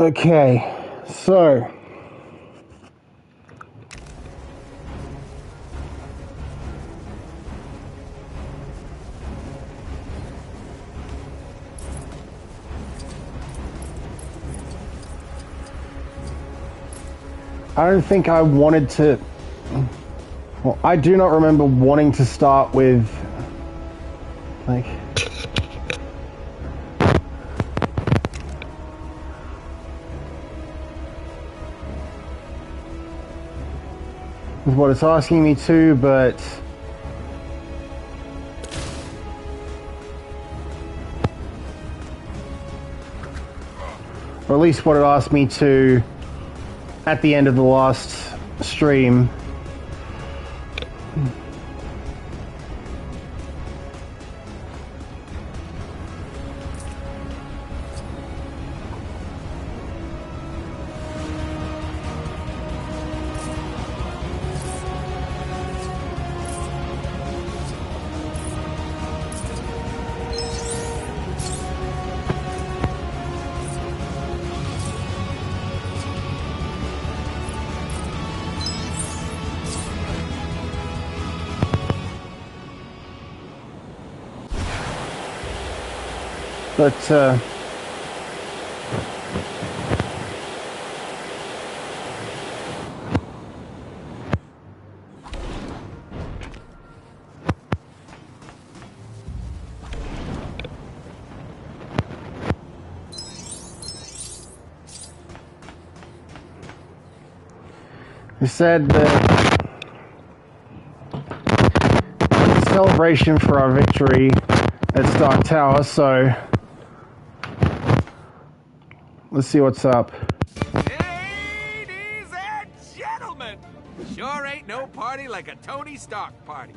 Okay, so I don't think I wanted to. Well, I do not remember wanting to start with like. With what it's asking me to, but or at least what it asked me to at the end of the last stream. But he said that it's a celebration for our victory at Stark Tower, so let's see what's up. Ladies and gentlemen, sure ain't no party like a Tony Stark party.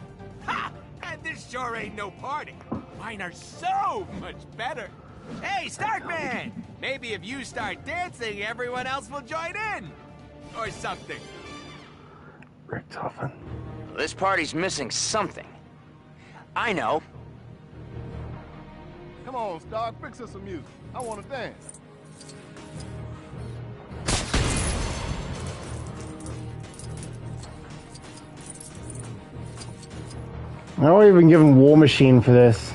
Ha! And this sure ain't no party. Mine are so much better. Hey, Starkman! Maybe if you start dancing, everyone else will join in. Or something. Richtofen. This party's missing something. I know. Come on, Stark, fix us some music. I want to dance. I don't even give him War Machine for this.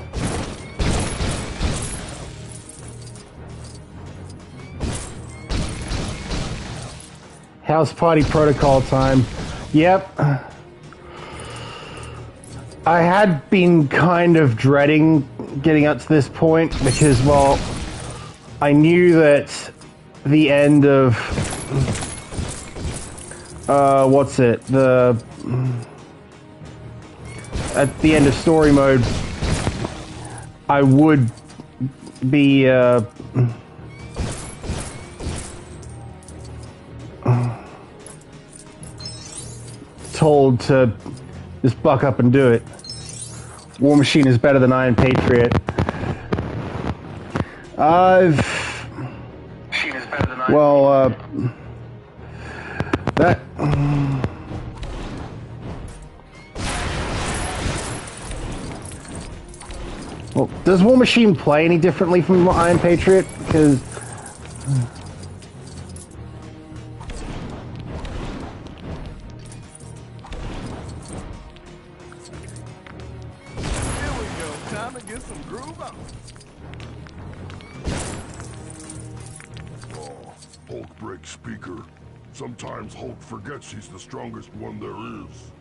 House party protocol time. Yep. I had been kind of dreading getting up to this point because, well, I knew that the end of what's it? At the end of story mode, I would be told to just buck up and do it. War Machine is better than Iron Patriot. That. Well, does War Machine play any differently from Iron Patriot? Because Here we go. Time to get some groove on. Oh, Hulk breaks speaker. Sometimes Hulk forgets he's the strongest one there is.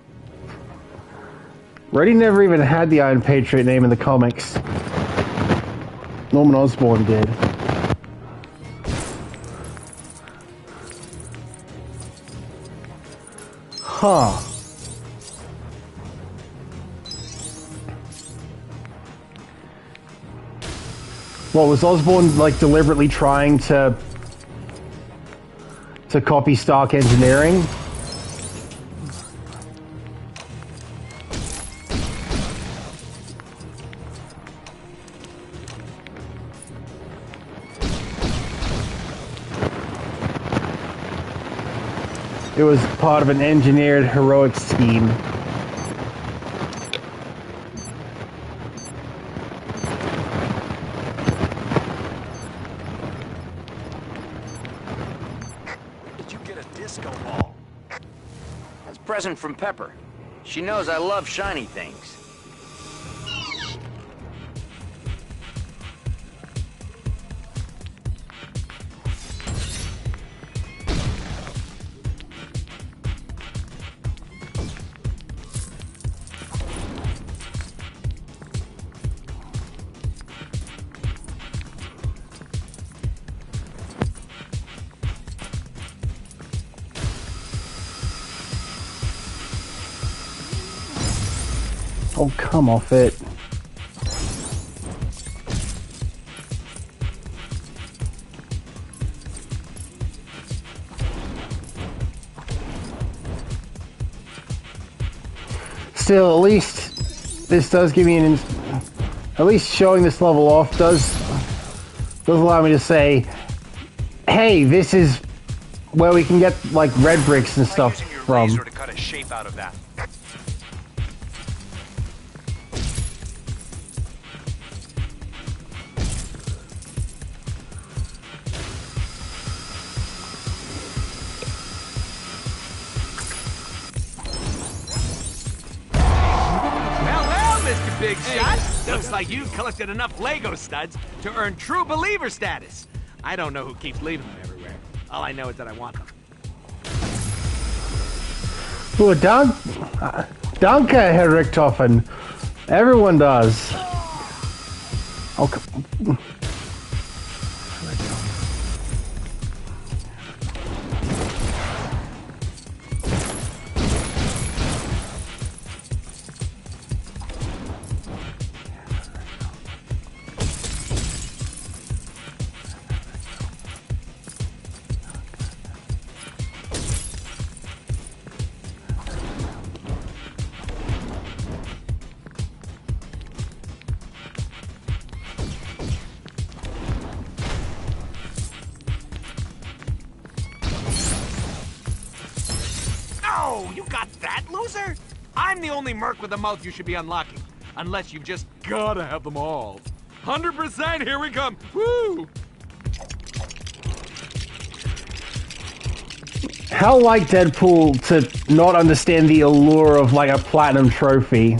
Reddy never even had the Iron Patriot name in the comics. Norman Osborn did. Huh. What, was Osborn like deliberately trying to copy Stark engineering? It was part of an engineered heroic scheme. a disco ball. That's a present from Pepper. She knows I love shiny things. Oh, come off it. Still, at least this does give me an... At least showing this level off does allow me to say, hey, this is where we can get, like, red bricks and stuff Using your from. laser to cut a shape out of that. Big shot. Looks like you've collected enough Lego studs to earn true believer status. I don't know who keeps leaving them everywhere. All I know is that I want them. Ooh, danke, Herr Richthofen. Everyone does. Oh, come... Oh, you got that, loser? I'm the only merc with a mouth you should be unlocking. Unless you've just gotta have them all. 100%, here we come. Woo! How like Deadpool to not understand the allure of, like, a platinum trophy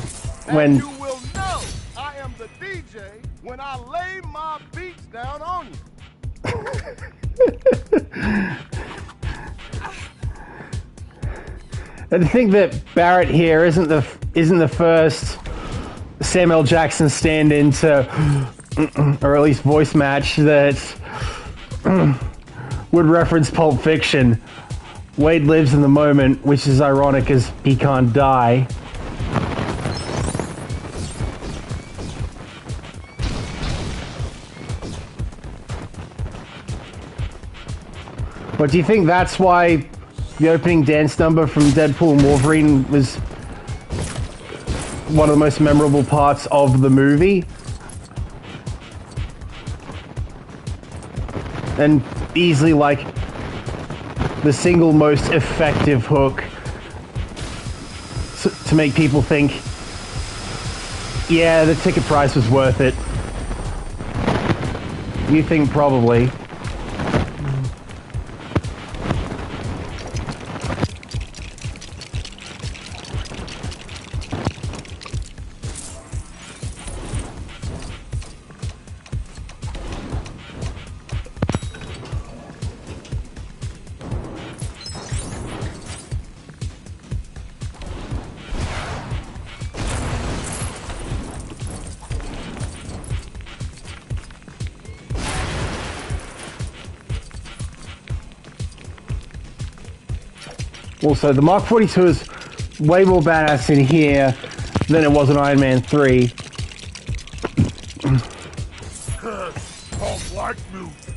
when... And you will know I am the DJ when I lay my beats down on you. And to think that Barrett here isn't the first Samuel Jackson stand-in to, or at least voice match that would reference Pulp Fiction. Wade lives in the moment, which is ironic as he can't die. But do you think that's why the opening dance number from Deadpool and Wolverine was one of the most memorable parts of the movie? And easily, like, the single most effective hook to make people think, yeah, the ticket price was worth it. You think probably. Also, the Mark 42 is way more badass in here than it was in Iron Man 3. Hulk like music.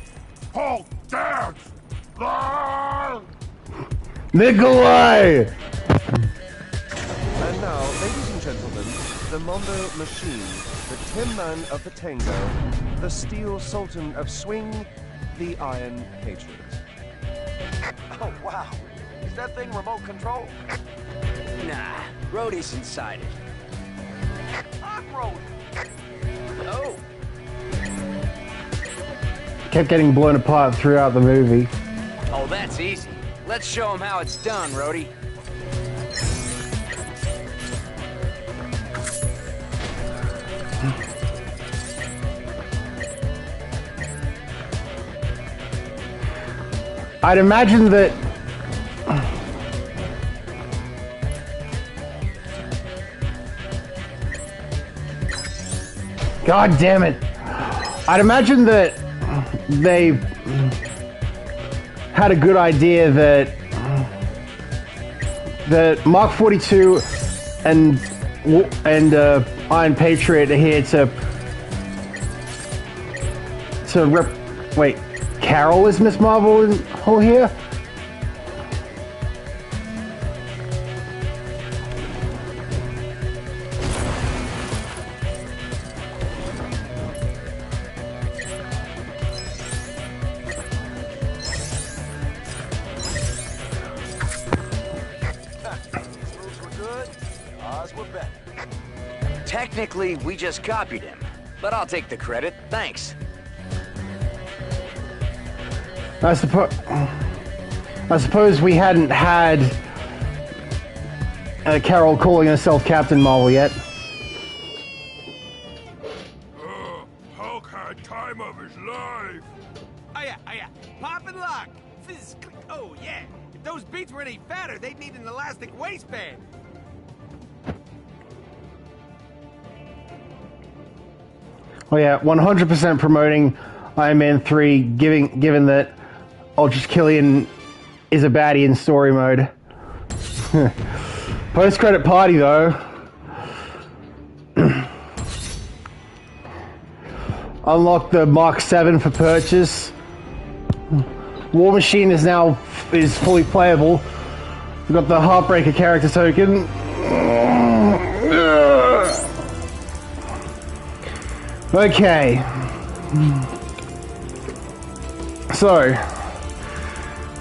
Hulk dance. Ah! Nikolai! And now, ladies and gentlemen, the Mondo Machine, the Tin Man of the Tango, the Steel Sultan of Swing, the Iron Patriot. Oh, wow. Is that thing remote control? Nah, Rhodey's inside it. I'm Rhodey. Oh, Kept getting blown apart throughout the movie. oh, that's easy. Let's show him how it's done, Rhodey. I'd imagine that... God damn it. I'd imagine that they had a good idea that Mark 42 and Iron Patriot are here to wait, Carol is Miss Marvel here? Technically, we just copied him, but I'll take the credit, thanks. I suppose we hadn't had Carol calling herself Captain Marvel yet. Hulk had time of his life. Oh yeah. Pop and lock. Fizz, click. Oh yeah. If those beats were any fatter, they'd need an elastic waistband. Oh yeah, 100% promoting Iron Man 3, given that Aldrich Killian is a baddie in story mode. Post-credit party though. Unlock the Mark 7 for purchase. War Machine is fully playable. We've got the Heartbreaker character token. Okay. So,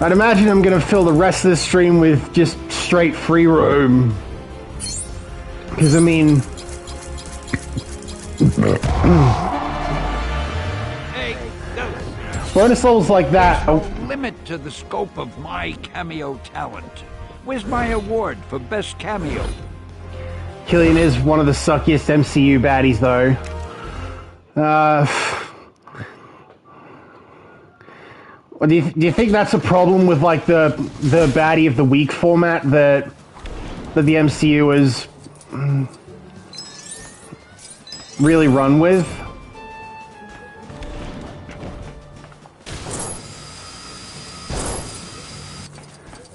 I'd imagine I'm going to fill the rest of the stream with just straight free roam. Because, I mean... Hey, no. bonus levels like that... There's no limit to the scope of my cameo talent. Where's my award for best cameo? Killian is one of the suckiest MCU baddies, though. Do you think that's a problem with like the baddie of the week format that the MCU is really run with?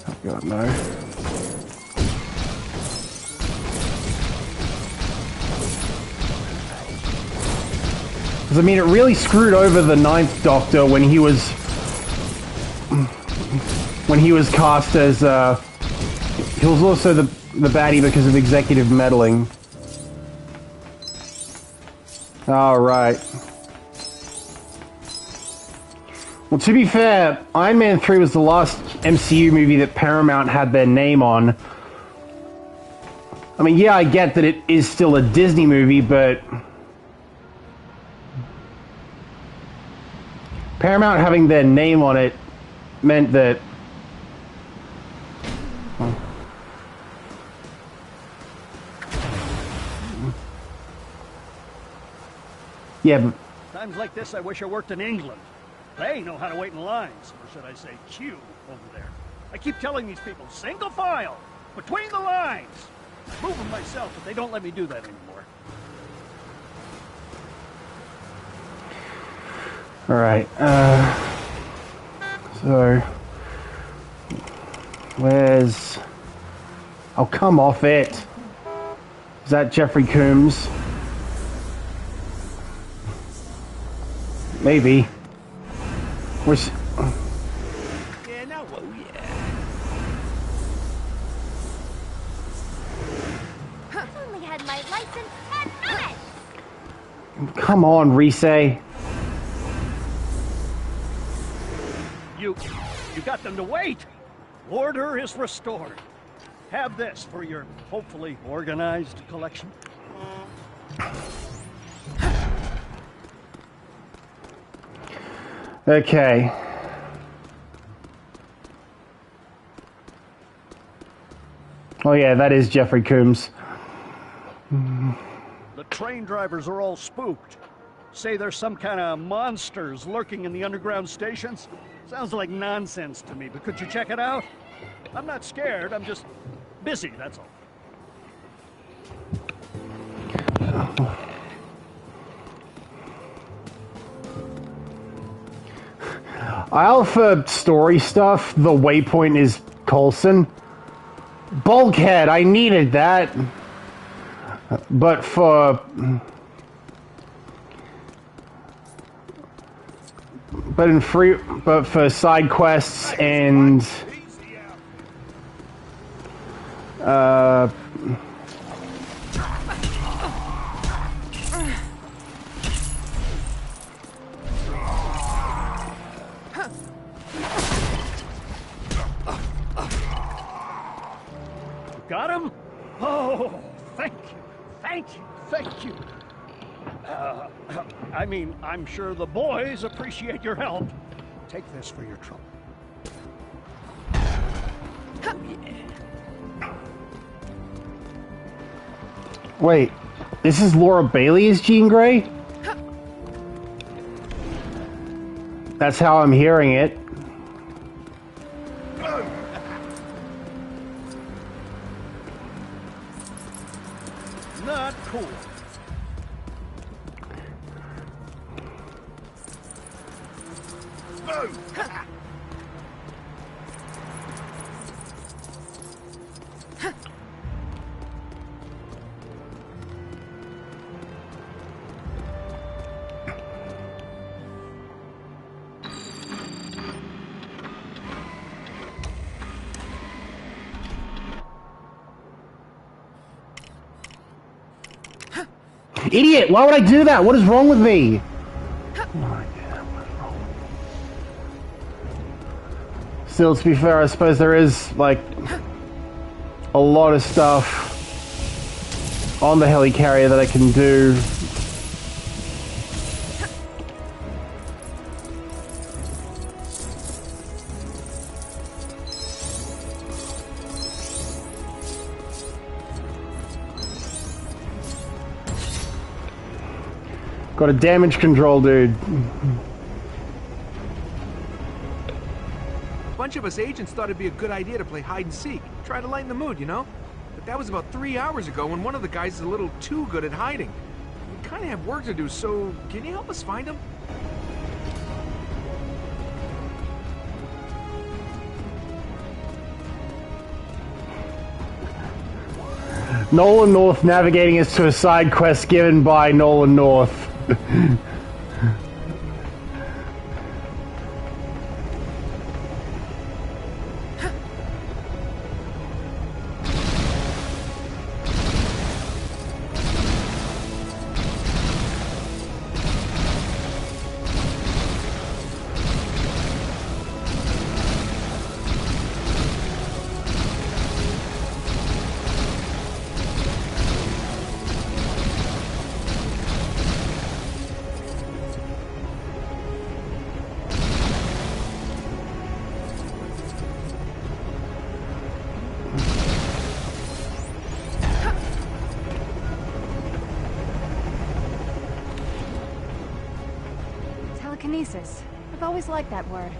Oh God, no. Because I mean, it really screwed over the Ninth Doctor when he was cast as he was also the baddie because of executive meddling. All right. Well, to be fair, Iron Man 3 was the last MCU movie that Paramount had their name on. I mean, yeah, I get that it is still a Disney movie, but Paramount having their name on it meant that... yeah, but... Times like this, I wish I worked in England. They know how to wait in lines, or should I say queue, over there. I keep telling these people, single file, between the lines. I move them myself, but they don't let me do that anymore. Alright, so... where's... oh, come off it! Is that Jeffrey Combs? Maybe. Where's... Yeah, no, oh yeah. Only had my license 10 minutes! come on, Reese. You got them to wait! Order is restored. Have this for your, hopefully, organized collection. Okay. Oh yeah, that is Jeffrey Combs. The train drivers are all spooked. Say there's some kind of monsters lurking in the underground stations. Sounds like nonsense to me, but could you check it out? I'm not scared, I'm just busy, that's all. I'll for story stuff, the waypoint is Coulson. Bulkhead, I needed that. But for side quests and Got him? Oh, thank you, thank you, thank you. I mean, I'm sure the boys appreciate your help. Take this for your trouble. wait, this is Laura Bailey as Jean Grey? That's how I'm hearing it. Not cool. Idiot! Why would I do that? What is wrong with me? Still, to be fair, I suppose there is, like, a lot of stuff on the helicarrier that I can do. Got a damage control, dude. A bunch of us agents thought it'd be a good idea to play hide and seek. Try to lighten the mood, you know? But that was about 3 hours ago when one of the guys is a little too good at hiding. We kind of have work to do, so can you help us find him? Nolan North navigating us to a side quest given by Nolan North. Telekinesis. I've always liked that word.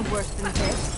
Worse than this.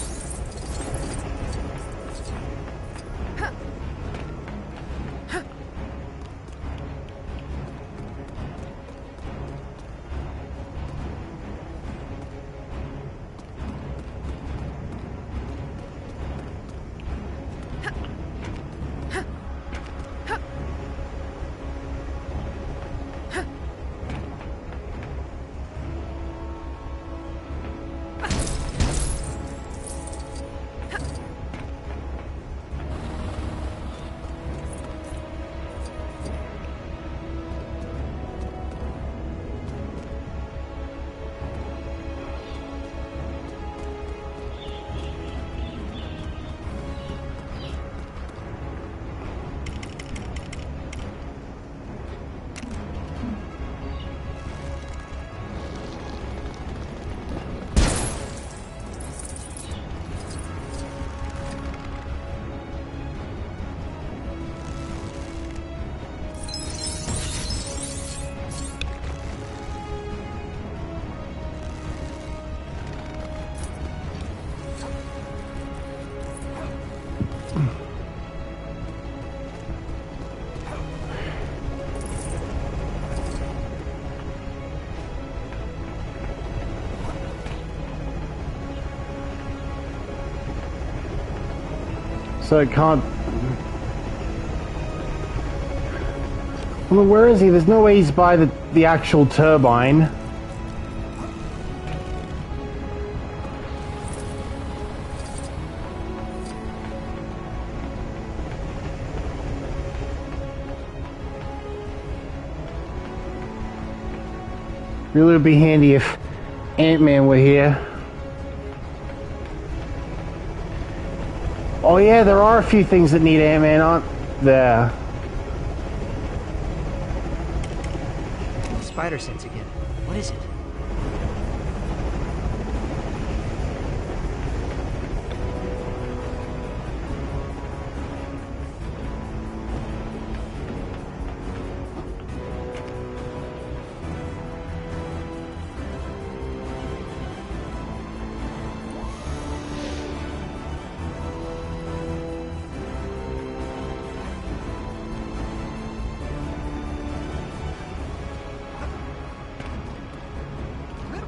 So it can't... Well, where is he? There's no way he's by the actual turbine. Really would be handy if Ant-Man were here. Oh yeah, there are a few things that need Ant-Man, aren't there? Spider sense again. What is it?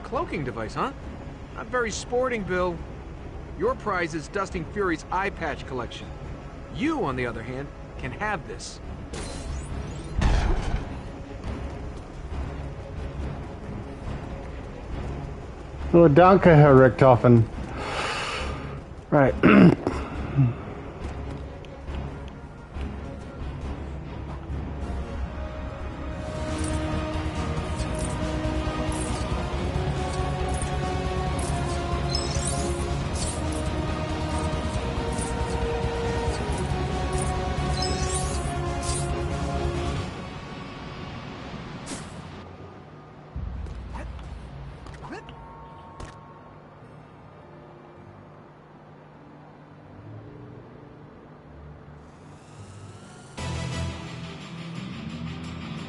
Cloaking device, huh? Not very sporting, Bill. Your prize is Dusting Fury's eye patch collection. You, on the other hand, can have this. Oh, danke, Herr Richthofen. Right.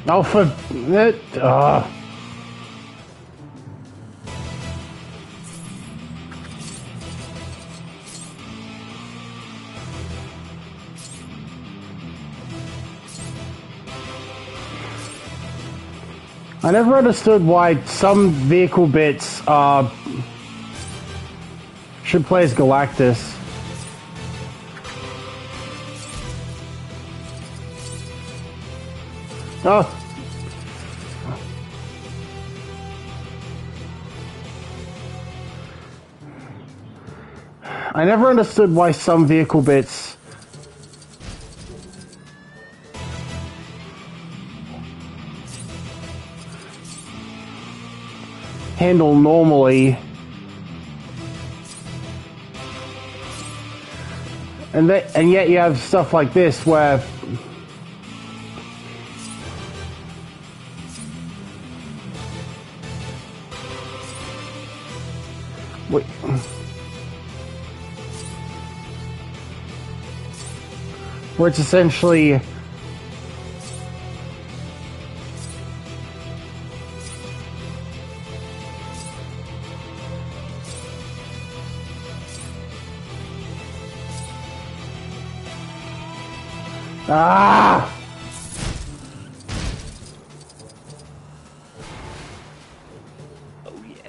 Oh, for it. I never understood why some vehicle bits should play as Galactus. Oh. I never understood why some vehicle bits handle normally and yet you have stuff like this where where it's essentially ah! Oh yeah.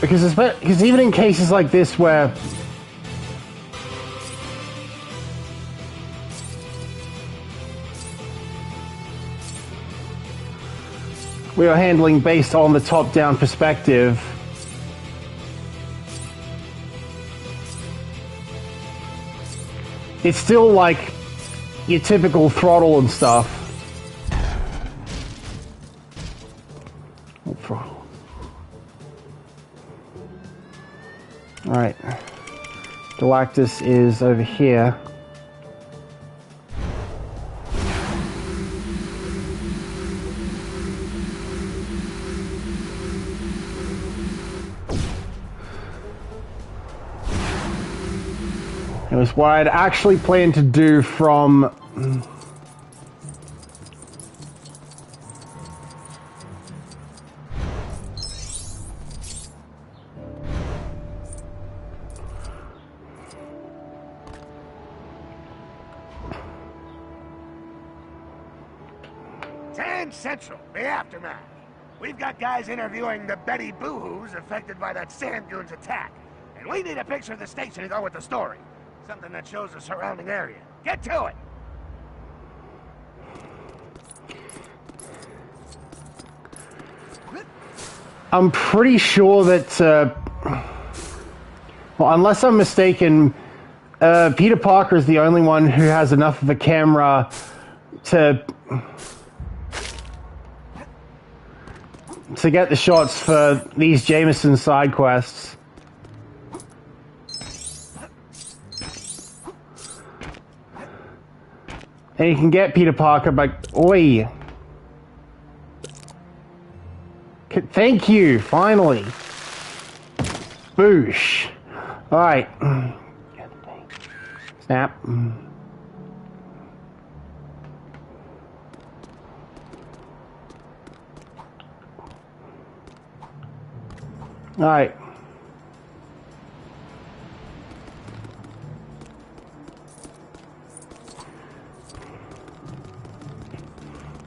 Because even in cases like this where we are handling based on the top-down perspective, it's still like your typical throttle and stuff. Oh, throttle. Alright. Galactus is over here. It was what I'd actually planned to do from... 10 Central, the aftermath. We've got guys interviewing the Betty Boo-Hoos affected by that Sand Goons attack. And we need a picture of the station to go with the story. Something that shows the surrounding area. Get to it! I'm pretty sure that, well, unless I'm mistaken, Peter Parker is the only one who has enough of a camera to get the shots for these Jameson side quests. And you can get Peter Parker, but oi. Thank you, finally. Boosh. Alright. Snap. Alright.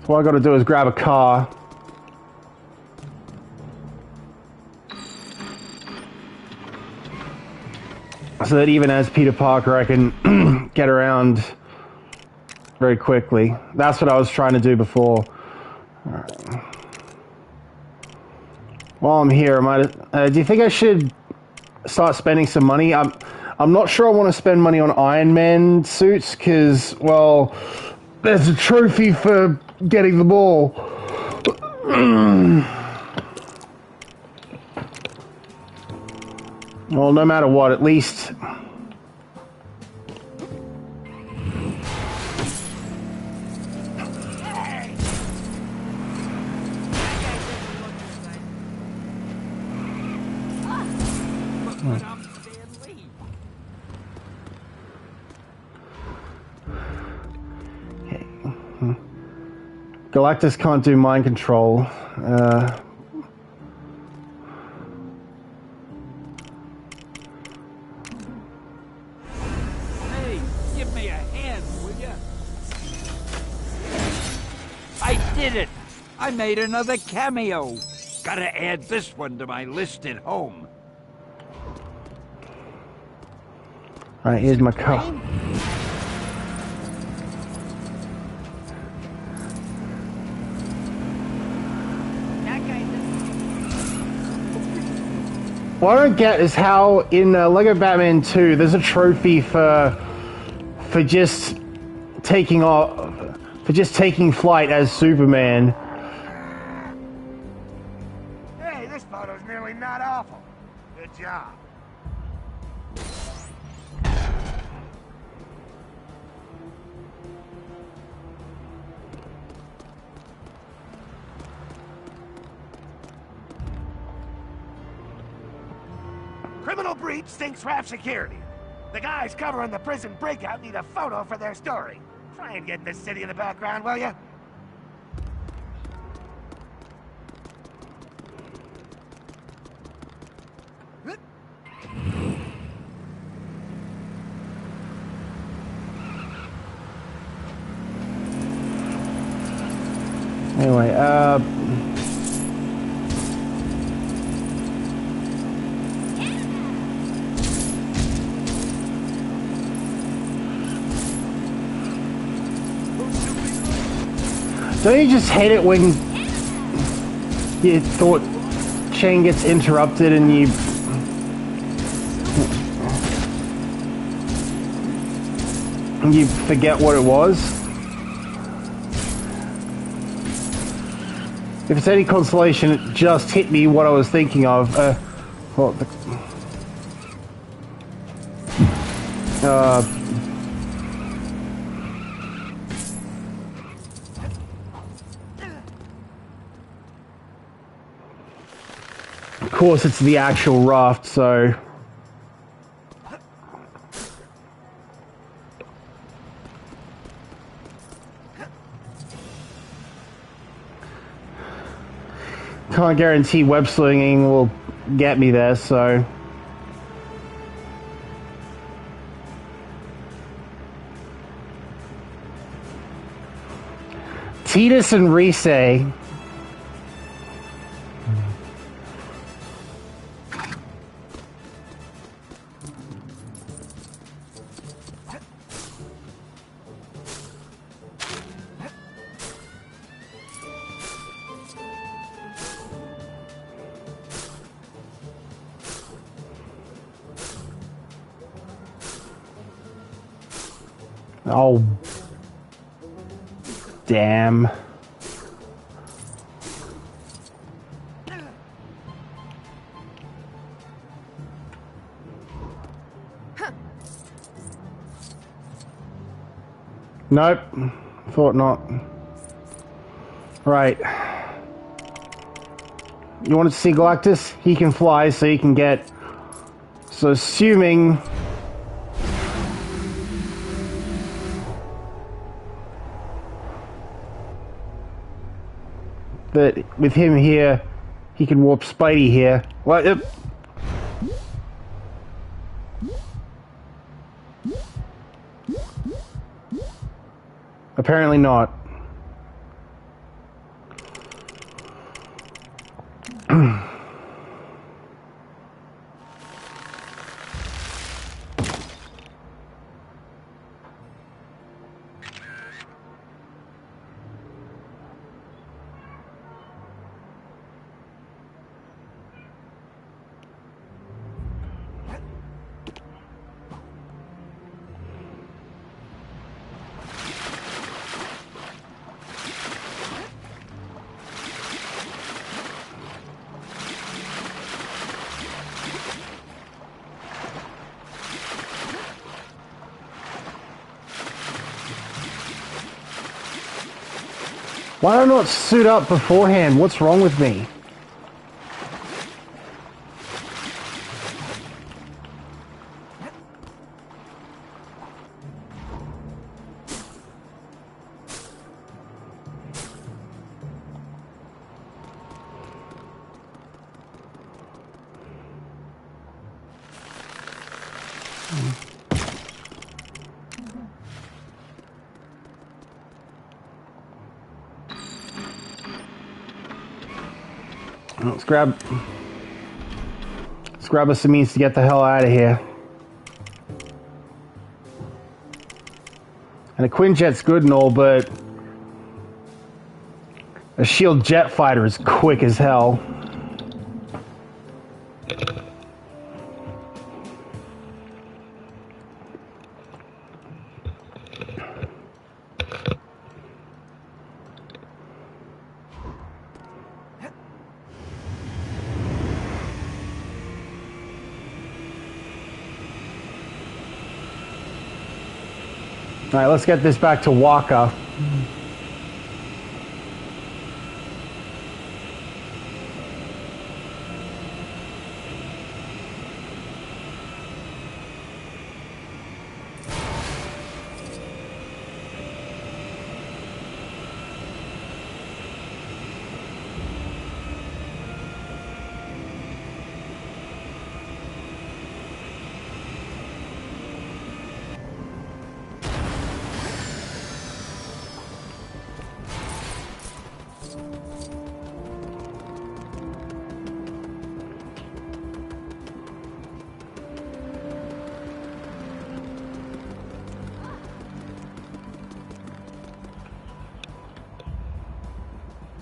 So what I gotta do is grab a car. So that even as Peter Parker, I can get around very quickly. That's what I was trying to do before. Alright. While I'm here, do you think I should start spending some money? I'm not sure I want to spend money on Iron Man suits, because, well, there's a trophy for getting the ball. Well, no matter what, at least... Galactus can't do mind control. Hey, give me a hand, will ya? I did it! I made another cameo. Gotta add this one to my list at home. Alright, here's my car. What I don't get is how in Lego Batman 2 there's a trophy for just taking flight as Superman. Hey, this photo's nearly not awful. Good job. Criminal breach stinks rap security. The guys covering the prison breakout need a photo for their story. Try and get this city in the background, will ya? Anyway, don't you just hate it when your thought chain gets interrupted and you forget what it was? If it's any consolation, it just hit me what I was thinking of. Well, of course, it's the actual raft, so... Can't guarantee web slinging will get me there, so... Titus and Rise. Oh, damn. Nope, thought not. Right. You wanted to see Galactus? He can fly, so you can get... So assuming... that with him here, he can warp Spidey here. Well, yep. Apparently not. Why do I not suit up beforehand? What's wrong with me? Let's grab us some means to get the hell out of here. And a Quinjet's good and all, but a shield jet fighter is quick as hell. All right, let's get this back to Waka.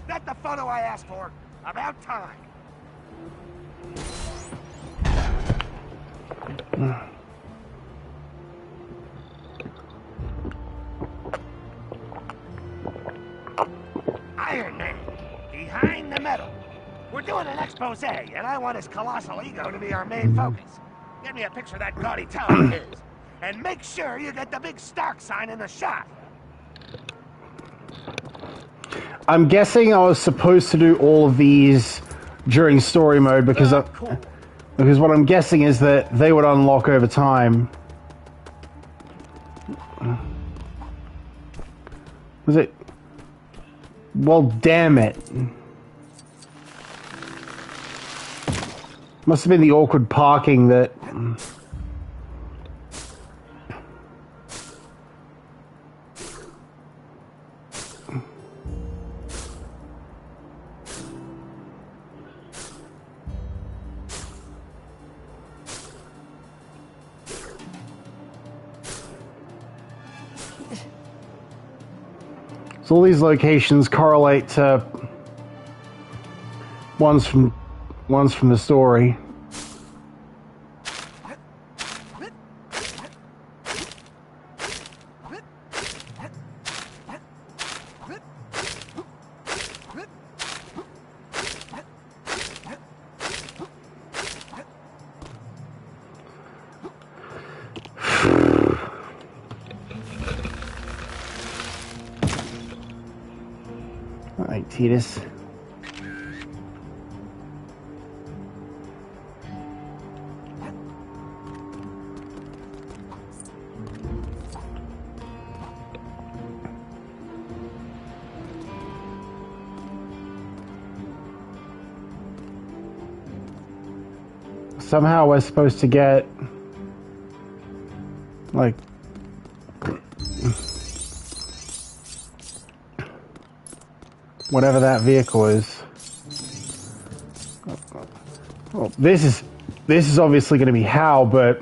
That's the photo I asked for. About time. Iron Man, behind the metal. We're doing an expose, and I want his colossal ego to be our main focus. Get me a picture of that gaudy tower of his. And make sure you get the big Stark sign in the shot. I'm guessing I was supposed to do all of these during story mode because because what I'm guessing is that they would unlock over time. Was it? Well, damn it. Must have been the awkward parking that... So all these locations correlate to ones from the story. All right, Titus. Somehow we're supposed to get like whatever that vehicle is. Well, this is obviously going to be how, but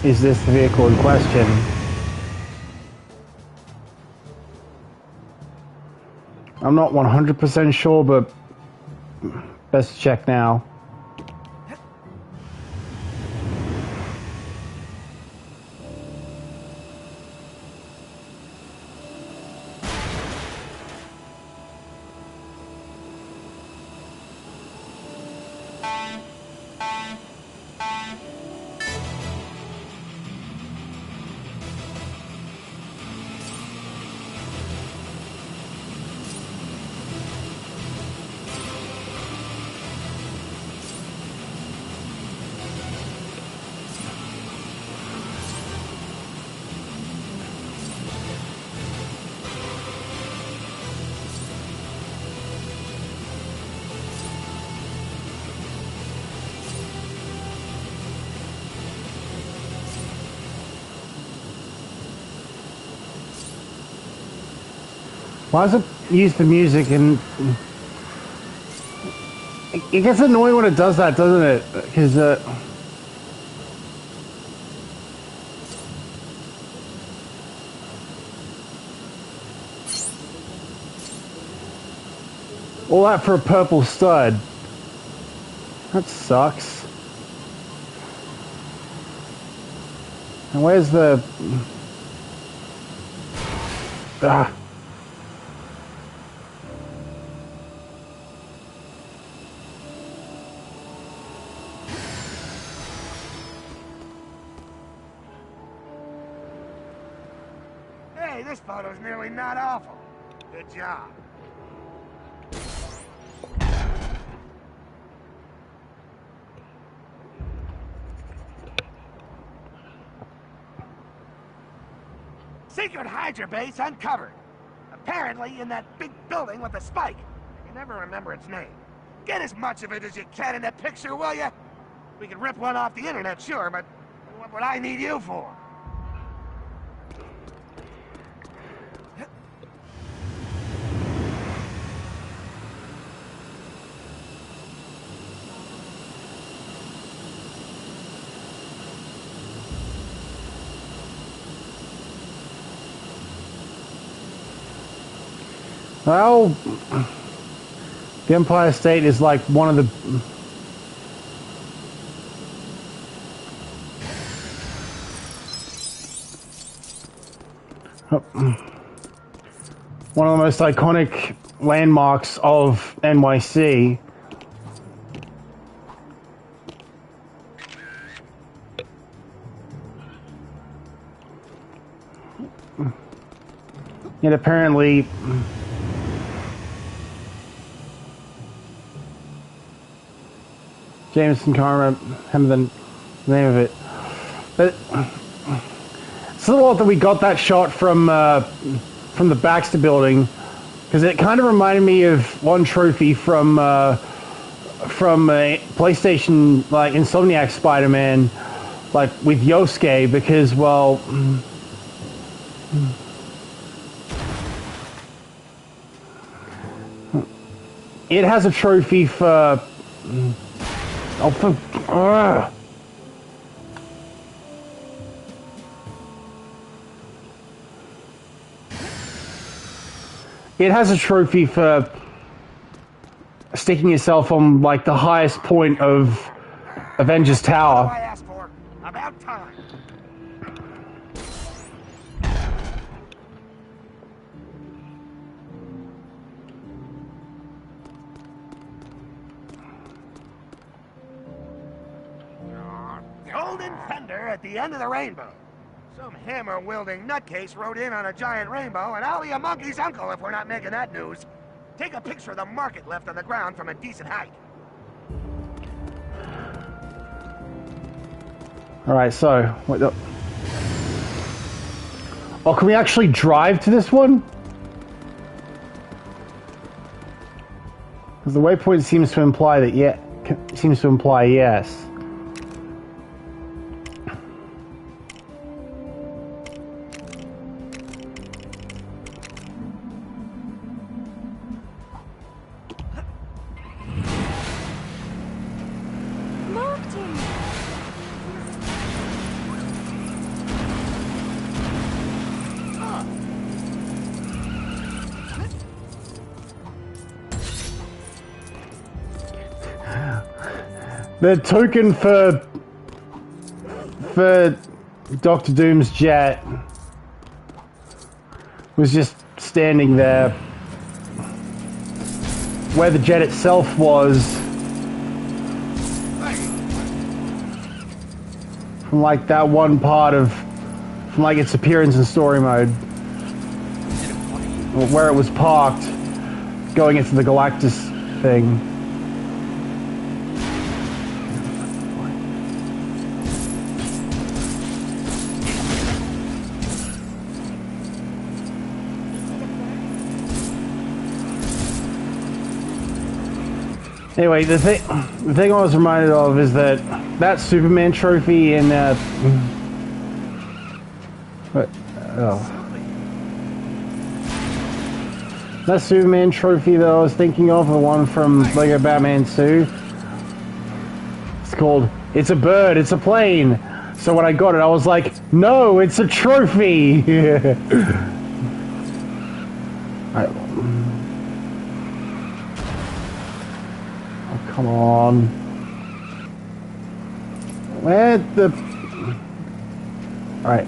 is this the vehicle in question? I'm not 100% sure, but best check now. Why does it use the music and it gets annoying when it does that, doesn't it? Because all that for a purple stud. That sucks. And where's the... Ah. Hey, this photo's nearly not awful. Good job. Secret Hydra base uncovered. Apparently in that big building with the spike. I can never remember its name. Get as much of it as you can in that picture, will ya? We can rip one off the internet, sure, but what would I need you for? Well, the Empire State is like one of the... one of the most iconic landmarks of NYC. Yet apparently... Jameson can't remember the name of it. But it's a little odd that we got that shot from the Baxter building, because it kind of reminded me of one trophy from a PlayStation, like Insomniac Spider-Man, like with Yosuke, because, well, it has a trophy for... Oh, for... It has a trophy for sticking yourself on, like, the highest point of Avengers Tower. What I asked for? About time. Golden fender at the end of the rainbow. Some hammer-wielding nutcase rode in on a giant rainbow, and I'll be a monkey's uncle if we're not making that news. Take a picture of the market left on the ground from a decent height. Alright, so... What the... Oh, can we actually drive to this one? Because the waypoint seems to imply that yes. The token for Dr. Doom's jet was just standing there where the jet itself was, from like that one part of, from like its appearance in story mode, where it was parked going into the Galactus thing. Anyway, the thing I was reminded of is that Superman trophy in that Superman trophy that I was thinking of, the one from Lego Batman 2. It's called "It's a Bird, It's a Plane." So when I got it, I was like, "No, it's a trophy." Come on. Where the... Alright.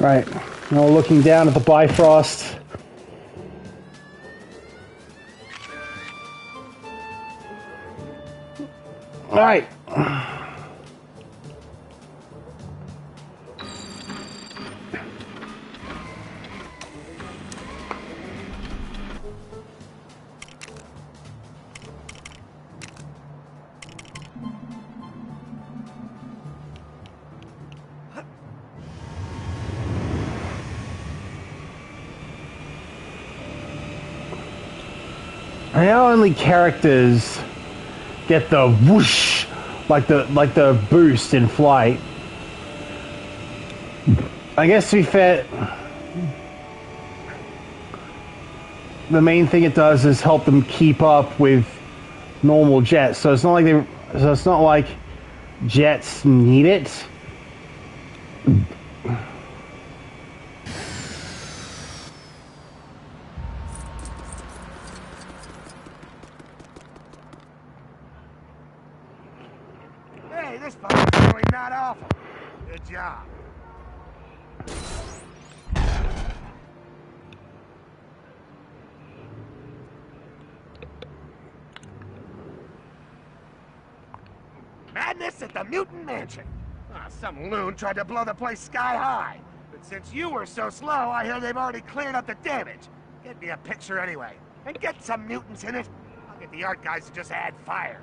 Right, now we're looking down at the Bifrost. Alright. Now only characters get the whoosh, like the boost in flight. I guess to be fair, the main thing it does is help them keep up with normal jets. So it's not like jets need it. Hey, this fire's really not awful. Good job. Madness and at the mutant mansion. Some loon tried to blow the place sky high. But since you were so slow, I hear they've already cleared up the damage. Get me a picture anyway. And get some mutants in it. I'll get the art guys to just add fire.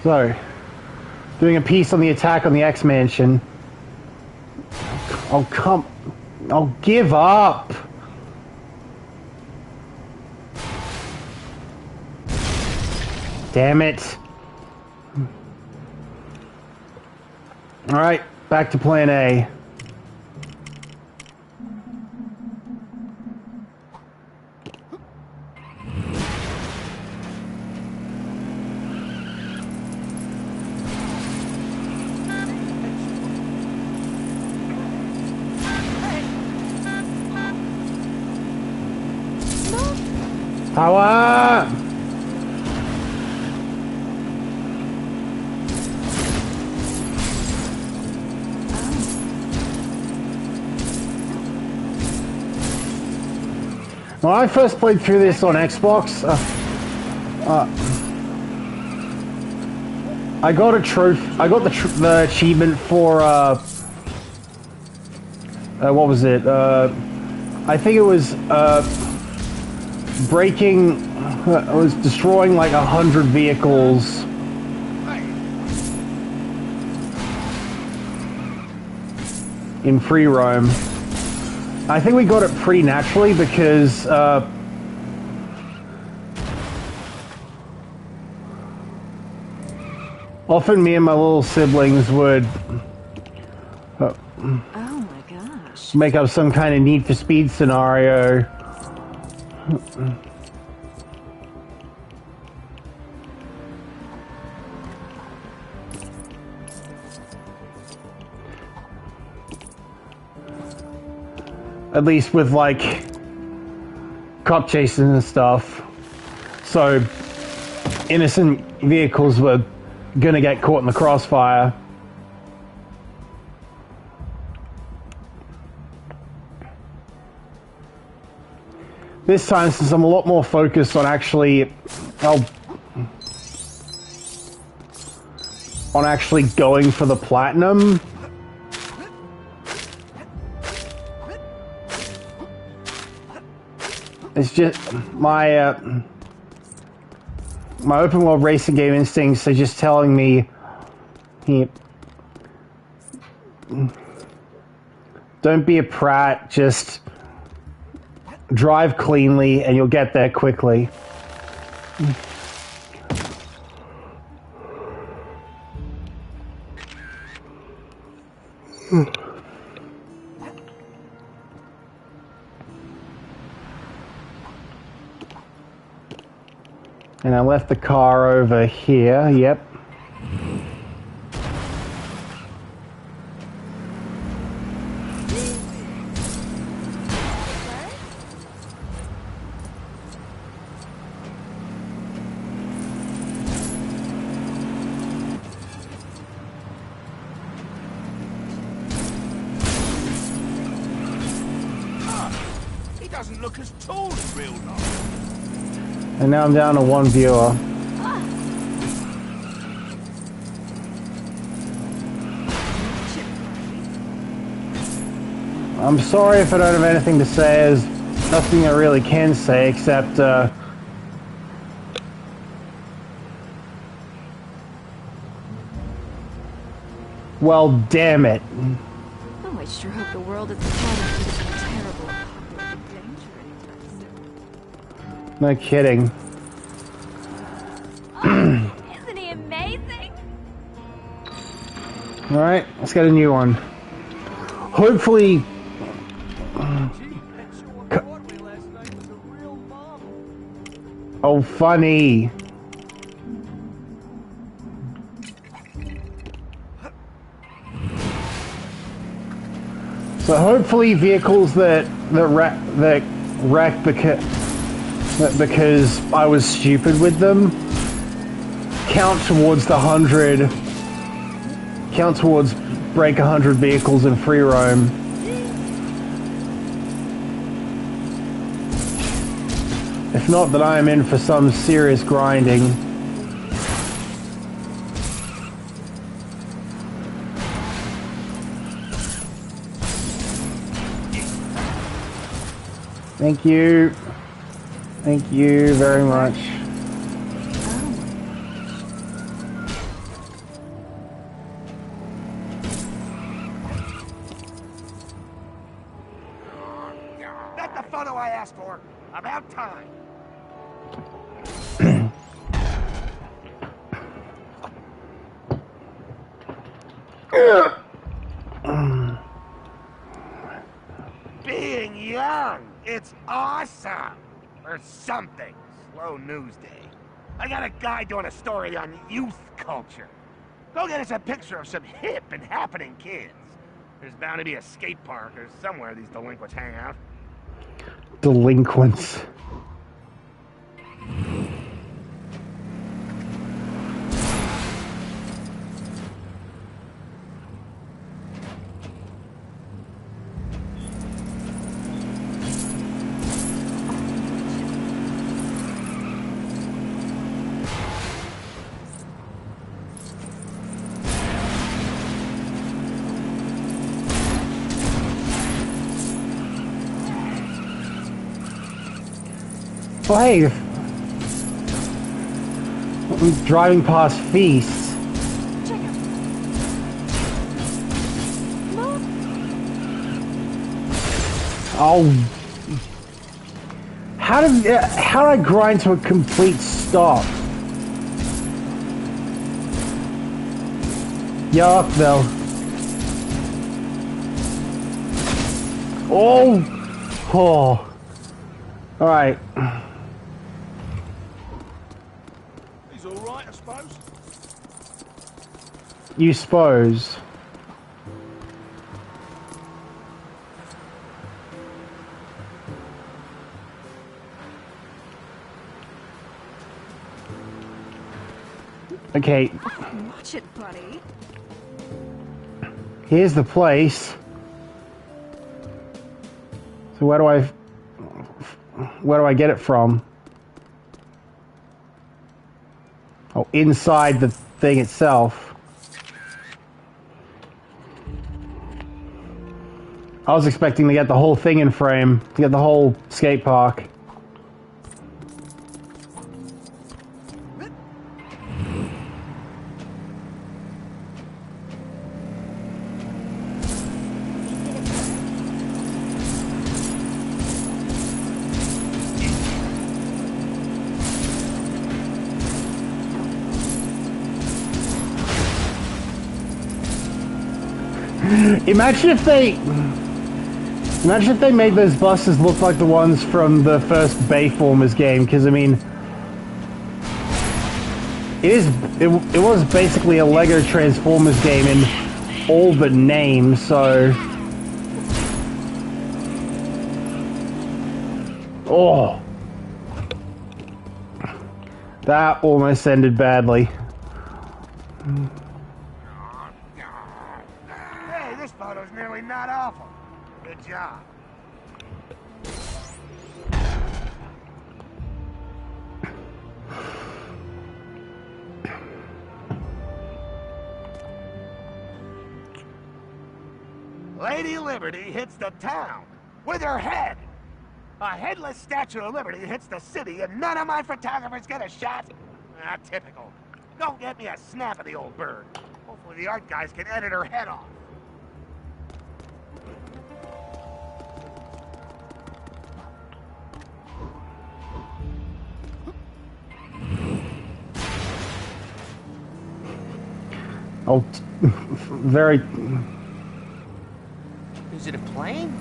So, doing a piece on the attack on the X-Mansion. Oh, come... Oh, give up! Damn it. Alright, back to plan A. Power! When I first played through this on Xbox, I got a trophy. I got the achievement for what was it? I think it was breaking. I was destroying like 100 vehicles. In free roam. I think we got it pretty naturally because often me and my little siblings would Oh my gosh. make up some kind of Need for Speed scenario. At least with like cop chases and stuff. So innocent vehicles were gonna get caught in the crossfire. This time, since I'm a lot more focused on actually going for the platinum. It's just my my open world racing game instincts are just telling me, don't be a prat, just drive cleanly and you'll get there quickly. And I left the car over here, yep. He doesn't look as tall as real life. And now I'm down to one viewer. I'm sorry if I don't have anything to say, there's nothing I really can say except, well, damn it. Oh, I sure hope the world isn't falling into some terrible apocalyptic danger anytime soon. No kidding. Oh, isn't he amazing? Alright, let's get a new one. Hopefully... Oh, funny. So hopefully vehicles that wreck because I was stupid with them count towards the 100. Count towards break 100 vehicles in free roam. If not, then I am in for some serious grinding. Thank you. Thank you very much. That's the photo I asked for. About time. Being young, it's awesome. Or something. Slow news day. I got a guy doing a story on youth culture. Go get us a picture of some hip and happening kids. There's bound to be a skate park or somewhere these delinquents hang out. Delinquents. Well, hey, I'm driving past feasts. Check out. Look. Oh, how did I grind to a complete stop? Yorkville. Oh. All right. He's all right, I suppose. You suppose. Okay. Watch it, buddy. Here's the place. So where do I get it from? Oh, inside the thing itself. I was expecting to get the whole thing in frame, to get the whole skate park. Imagine if they made those buses look like the ones from the first Bayformers game, because I mean, it was basically a Lego Transformers game in all but name, so oh, that almost ended badly. This photo's nearly not awful. Good job. Lady Liberty hits the town with her head. A headless Statue of Liberty hits the city and none of my photographers get a shot? Ah, typical. Don't get me a snap of the old bird. Hopefully the art guys can edit her head off. Oh, very... Is it a plane?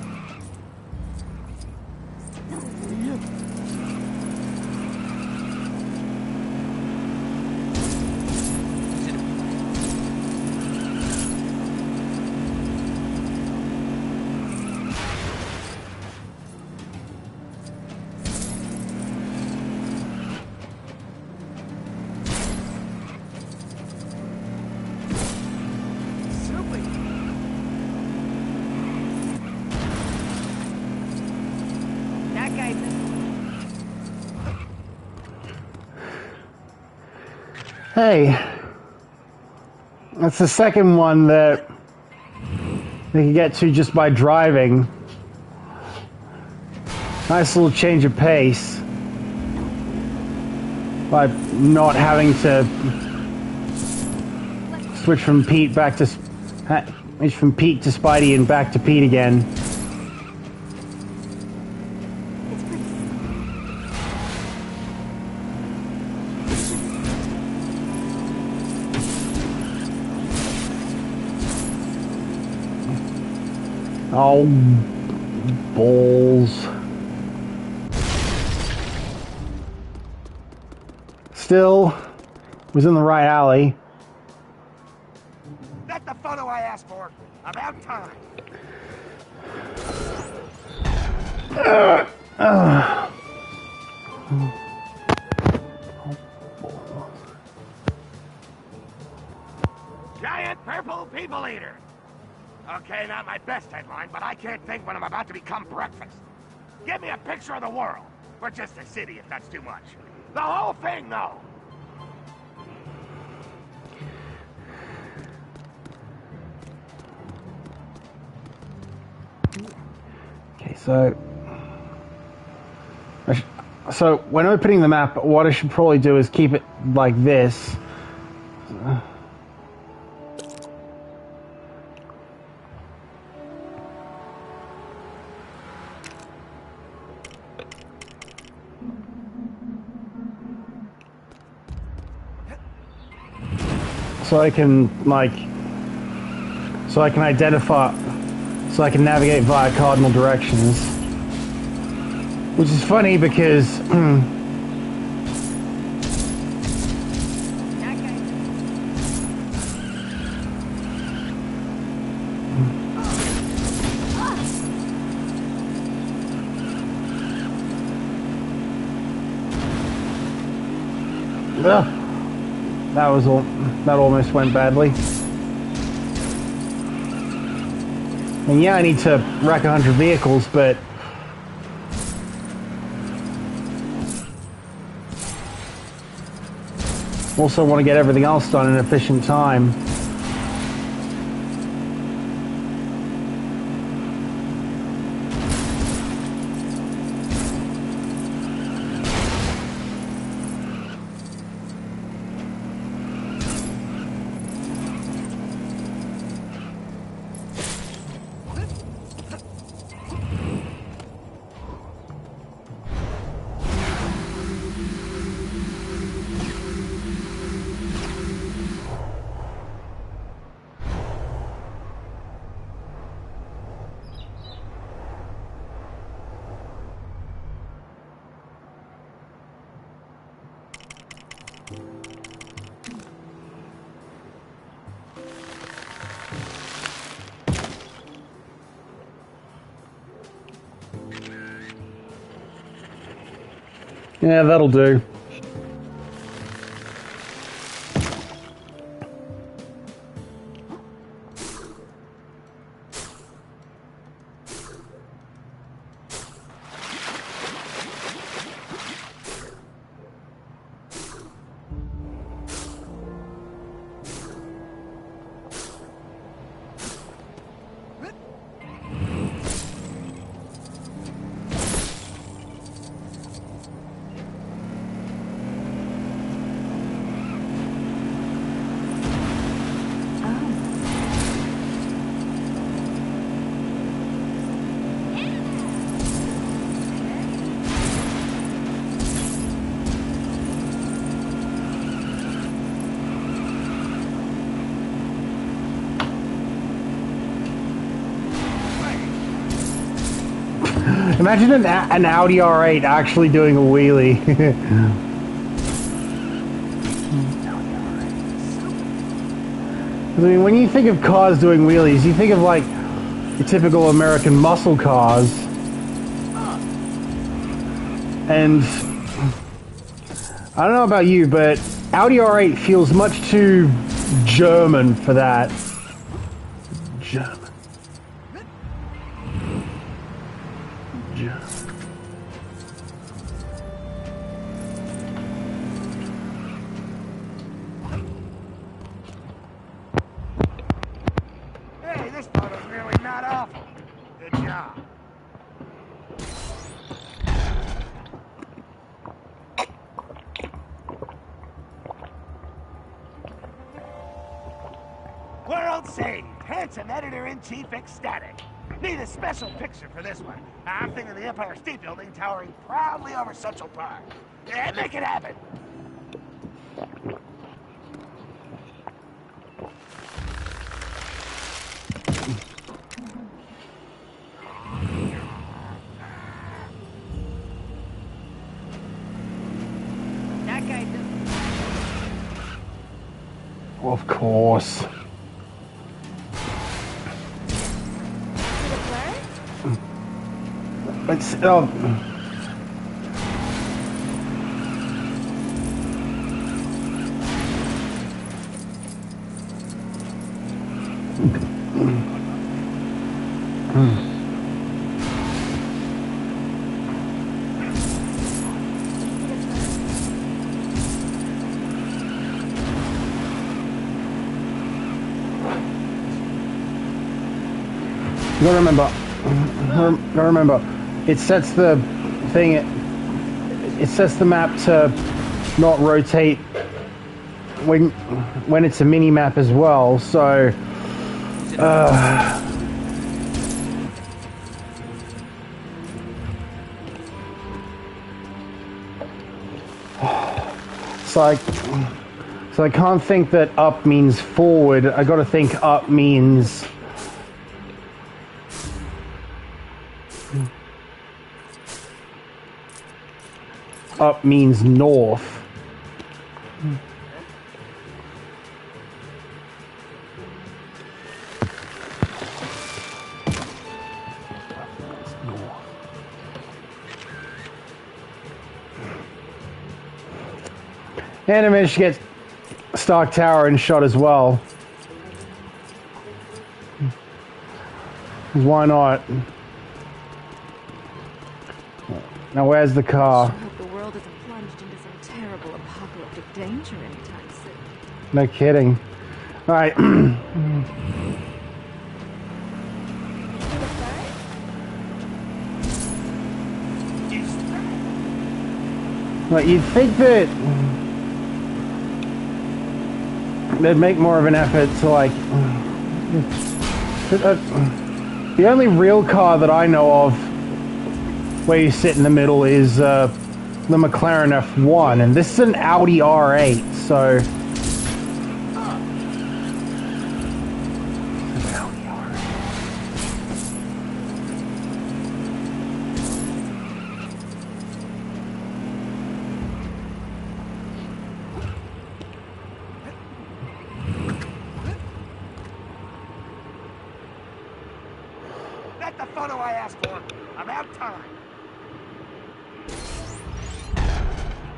Hey, that's the second one that they can get to just by driving. Nice little change of pace by not having to switch from Pete back to Spidey and back to Pete again. Oh, balls. Still was in the right alley. That's the photo I asked for. About time. Giant purple people eater. Okay, not my best headline, but I can't think when I'm about to become breakfast. Give me a picture of the world. Or just a city, if that's too much. The whole thing, though. Okay, so when opening the map, what I should probably do is keep it like this. So I can navigate via cardinal directions. Which is funny because that almost went badly. And yeah, I need to wreck 100 vehicles, but also want to get everything else done in efficient time. Yeah, that'll do. Imagine an Audi R8 actually doing a wheelie. I mean, when you think of cars doing wheelies, you think of like the typical American muscle cars. And I don't know about you, but Audi R8 feels much too German for that. German. World saved. Handsome editor-in-chief ecstatic. Need a special picture for this one. I'm thinking the Empire State Building towering proudly over Central Park. Yeah, make it happen. That guy does. Of course. It's you gotta remember, it sets the thing, it sets the map to not rotate when it's a mini map as well, so so I can't think that up means forward. I gotta think up means north. And I managed to get Stark Tower in shot as well. Why not? Now where's the car? I hope the world isn't plunged into some terrible apocalyptic danger anytime soon. No kidding. All right. Well, you'd think that they'd make more of an effort to like. The only real car that I know of where you sit in the middle is the McLaren F1, and this is an Audi R8, so. That's the photo I asked for. About time.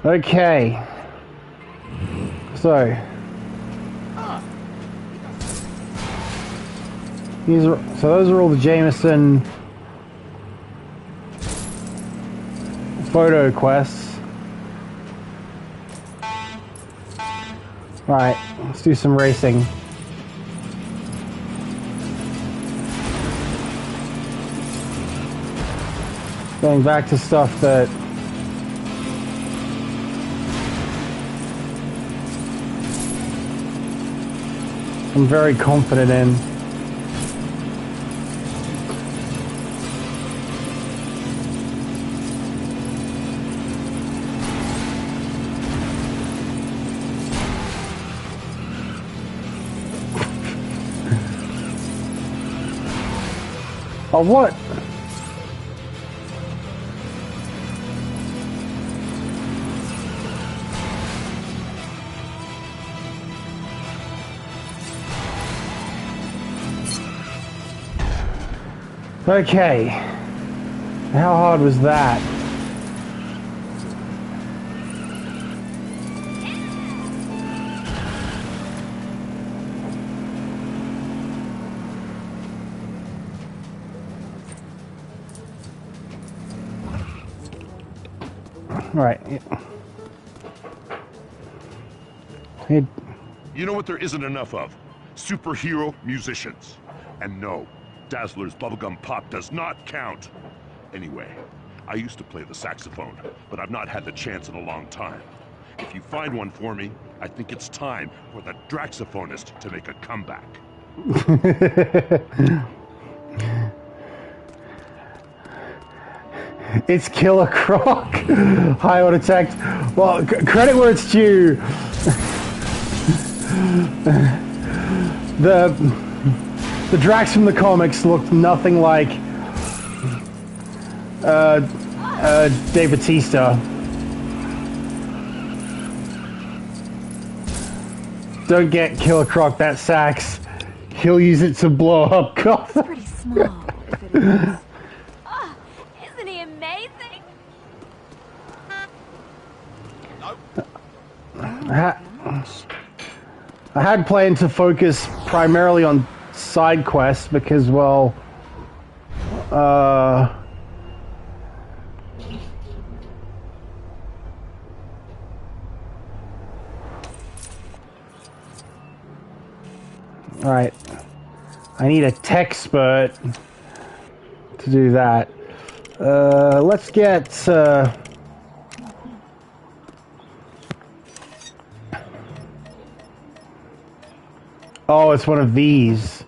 Okay. So those are all the Jameson photo quests. Right, let's do some racing. Going back to stuff that I'm very confident in. Oh, what? Okay, how hard was that? Right. You know what there isn't enough of? Superhero musicians. And no, Dazzler's bubblegum pop does not count. Anyway, I used to play the saxophone, but I've not had the chance in a long time. If you find one for me, I think it's time for the Draxophonist to make a comeback. It's Killer Croc. High on attack. Well, credit where it's due. The Drax from the comics looked nothing like Dave Bautista. Don't get Killer Croc that sax. He'll use it to blow up Gotham. It's pretty small, if it is. Oh, isn't he amazing? I had planned to focus primarily on side quests because, well, Alright. I need a tech expert to do that. Let's get, oh, it's one of these.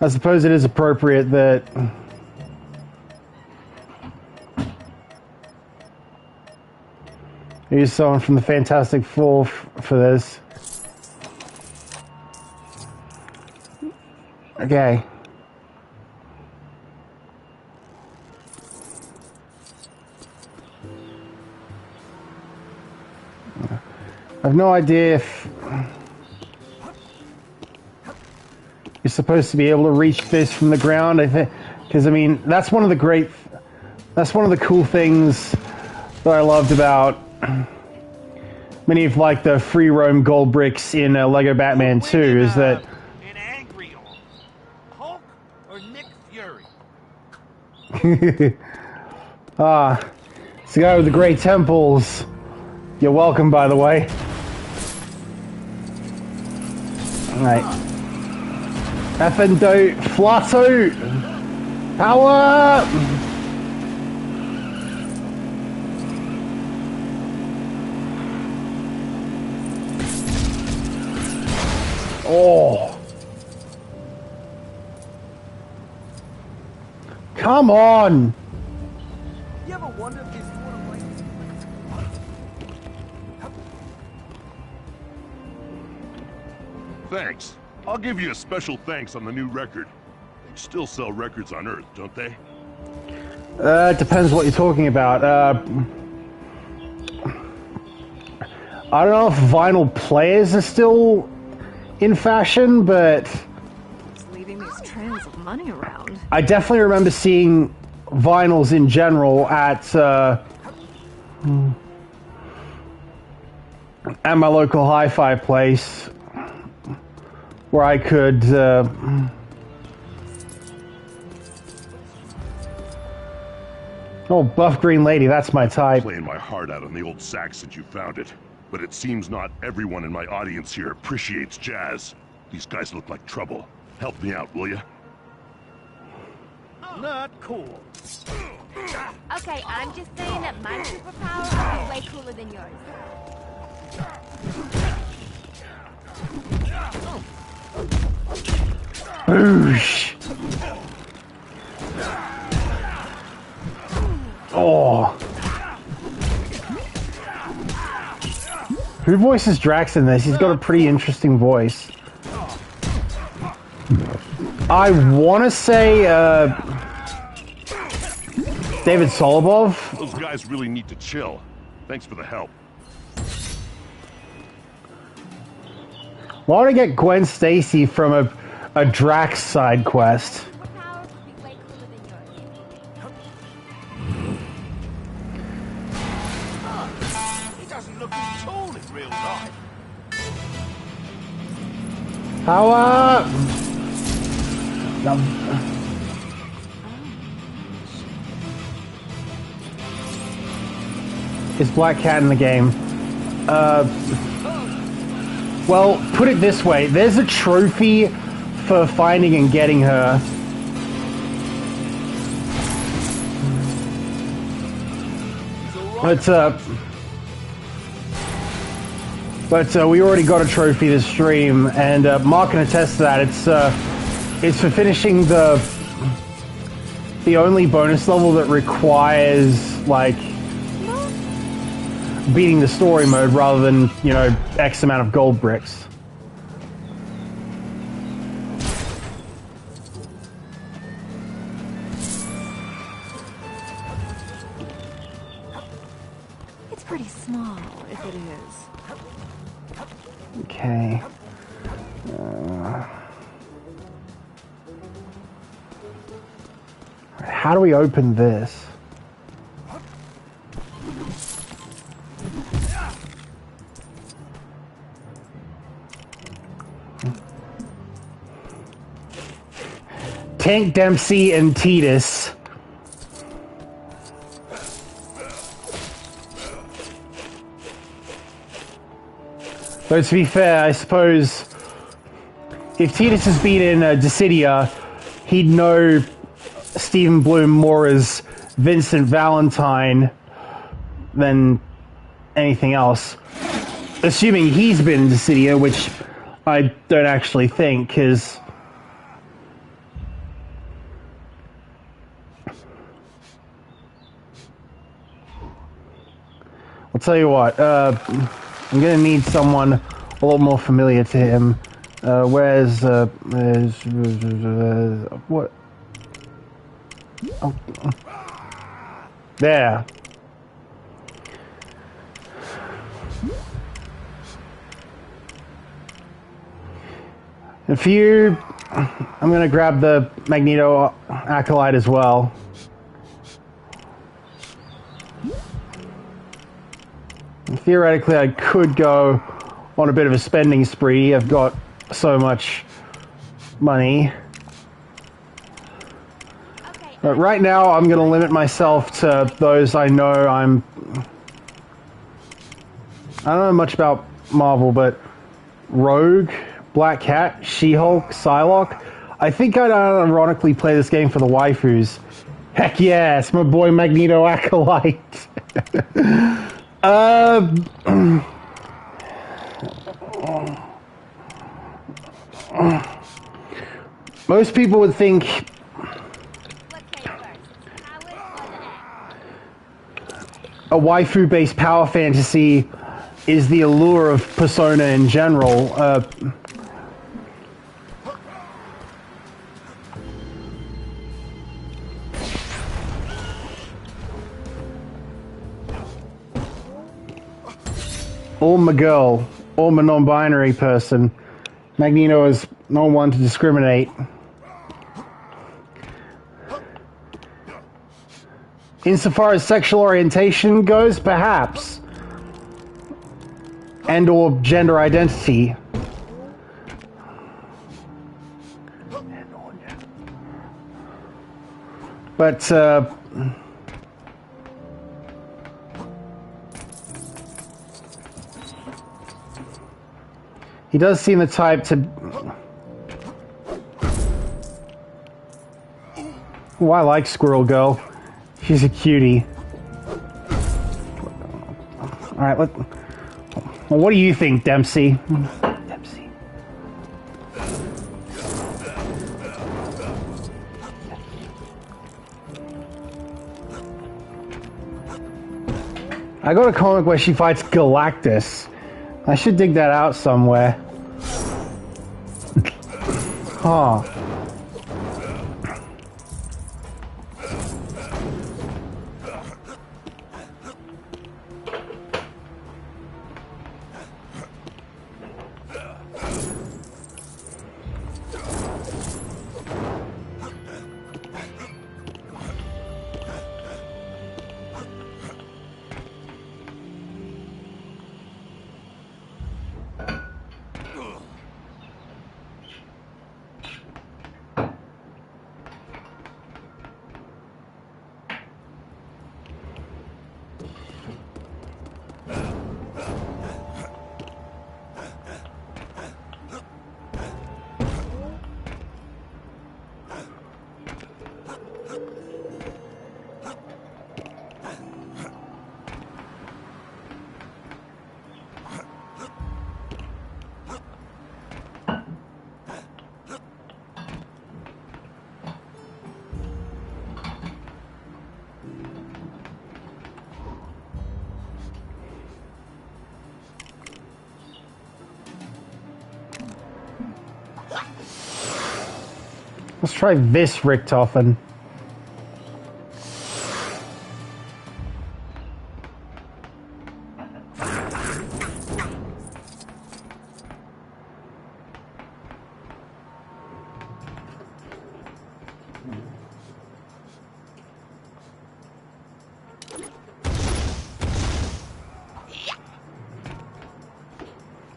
I suppose it is appropriate that I use someone from the Fantastic Four for this. Okay. I have no idea if you're supposed to be able to reach this from the ground. I think, because I mean, that's one of the cool things that I loved about many of like the free roam gold bricks in Lego Batman 2 is that an angry Hulk or Nick Fury. It's the guy with the great temples. You're welcome, by the way. Alright. Effing do flat out! Power! Oh. Come on! You ever wonder if he's more like... Thanks. I'll give you a special thanks on the new record. They still sell records on Earth, don't they? It depends what you're talking about. I don't know if vinyl players are still in fashion, but He's leaving these trails of money around. I definitely remember seeing vinyls in general at my local hi-fi place where I could oh, buff green lady, that's my type. Playing my heart out on the old sax since you found it. But it seems not everyone in my audience here appreciates jazz. These guys look like trouble. Help me out, will you? Not cool. Okay, I'm just saying that my superpower is way cooler than yours. Boosh! Oh! Who voices Drax in this? He's got a pretty interesting voice. I want to say, David Sobolov. Those guys really need to chill. Thanks for the help. Why don't I get Gwen Stacy from a Drax side quest? He doesn't look as tall in real life. Power! Is Black Cat in the game? Well, put it this way. There's a trophy for finding and getting her. It's But we already got a trophy this stream, and Mark can attest to that. It's for finishing the only bonus level that requires like beating the story mode rather than, you know, X amount of gold bricks. It's pretty small, if it is. Okay. How do we open this? Tank Dempsey and Titus. Though to be fair, I suppose if Titus has been in Dissidia, he'd know Stephen Bloom more as Vincent Valentine than anything else. Assuming he's been in Dissidia, which I don't actually think, because I'll tell you what, I'm gonna need someone a lot more familiar to him. Where's what? Oh, there. And for you, I'm gonna grab the Magneto Acolyte as well. Theoretically, I could go on a bit of a spending spree. I've got so much money. But right now, I'm going to limit myself to those I know I don't know much about Marvel, but Rogue, Black Cat, She-Hulk, Psylocke. I think I'd ironically play this game for the waifus. Heck yes, my boy Magneto Acolyte. Most people would think a waifu-based power fantasy is the allure of Persona in general. Or my girl, or my non-binary person. Magneto is no one to discriminate. Insofar as sexual orientation goes, perhaps. And or gender identity. But, he does seem the type to... Oh, I like Squirrel Girl. She's a cutie. Alright, well, what do you think, Dempsey? Dempsey. I got a comic where she fights Galactus. I should dig that out somewhere. Huh. Let's try this Richtofen.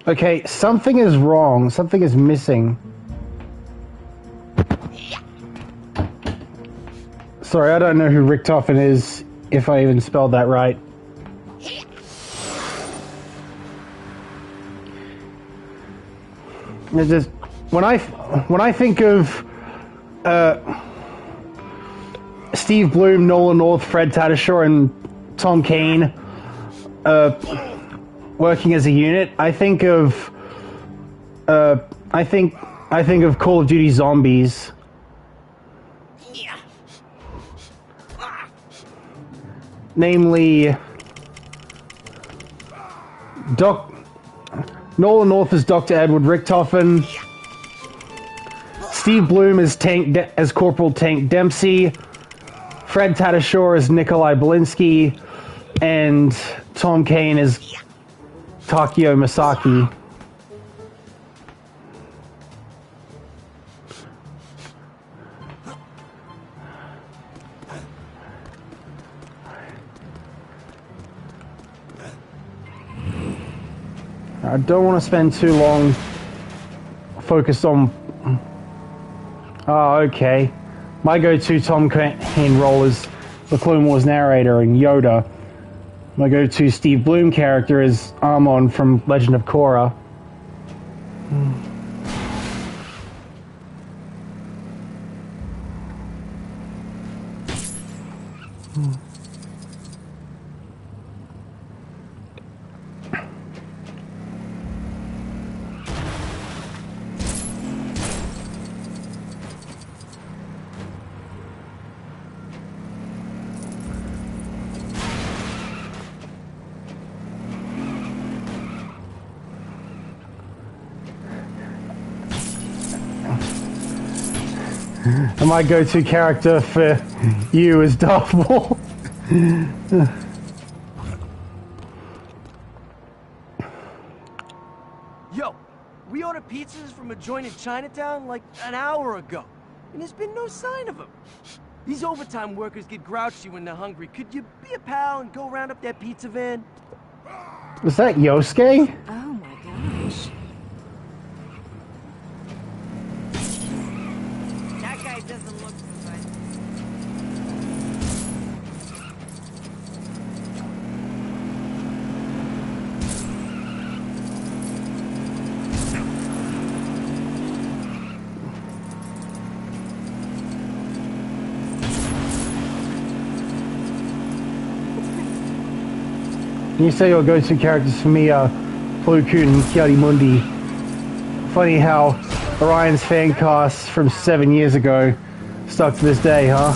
Okay, something is wrong. Something is missing. Sorry, I don't know who Richtofen is, if I even spelled that right. It's just when I think of Steve Bloom, Nolan North, Fred Tatasciore, and Tom Kane working as a unit, I think of Call of Duty Zombies. Namely, Nolan North as Dr. Edward Richtofen, Steve Bloom as Corporal Tank Dempsey, Fred Tatasciore as Nikolai Belinsky, and Tom Kane as Takeo Masaki. I don't want to spend too long focused on... Oh, okay. My go-to Tom Kane role is the Clone Wars narrator and Yoda. My go-to Steve Bloom character is Armon from Legend of Korra. And my go-to character for you is Darth Maul. Yo, we ordered pizzas from a joint in Chinatown like an hour ago, and there's been no sign of them. These overtime workers get grouchy when they're hungry. Could you be a pal and go round up that pizza van? Was that Yosuke? Oh my gosh. That guy doesn't look so good. You say your go-to characters for me are Plo Koon and Kiari-Mundi. Funny how Orion's fan cast from 7 years ago stuck to this day, huh?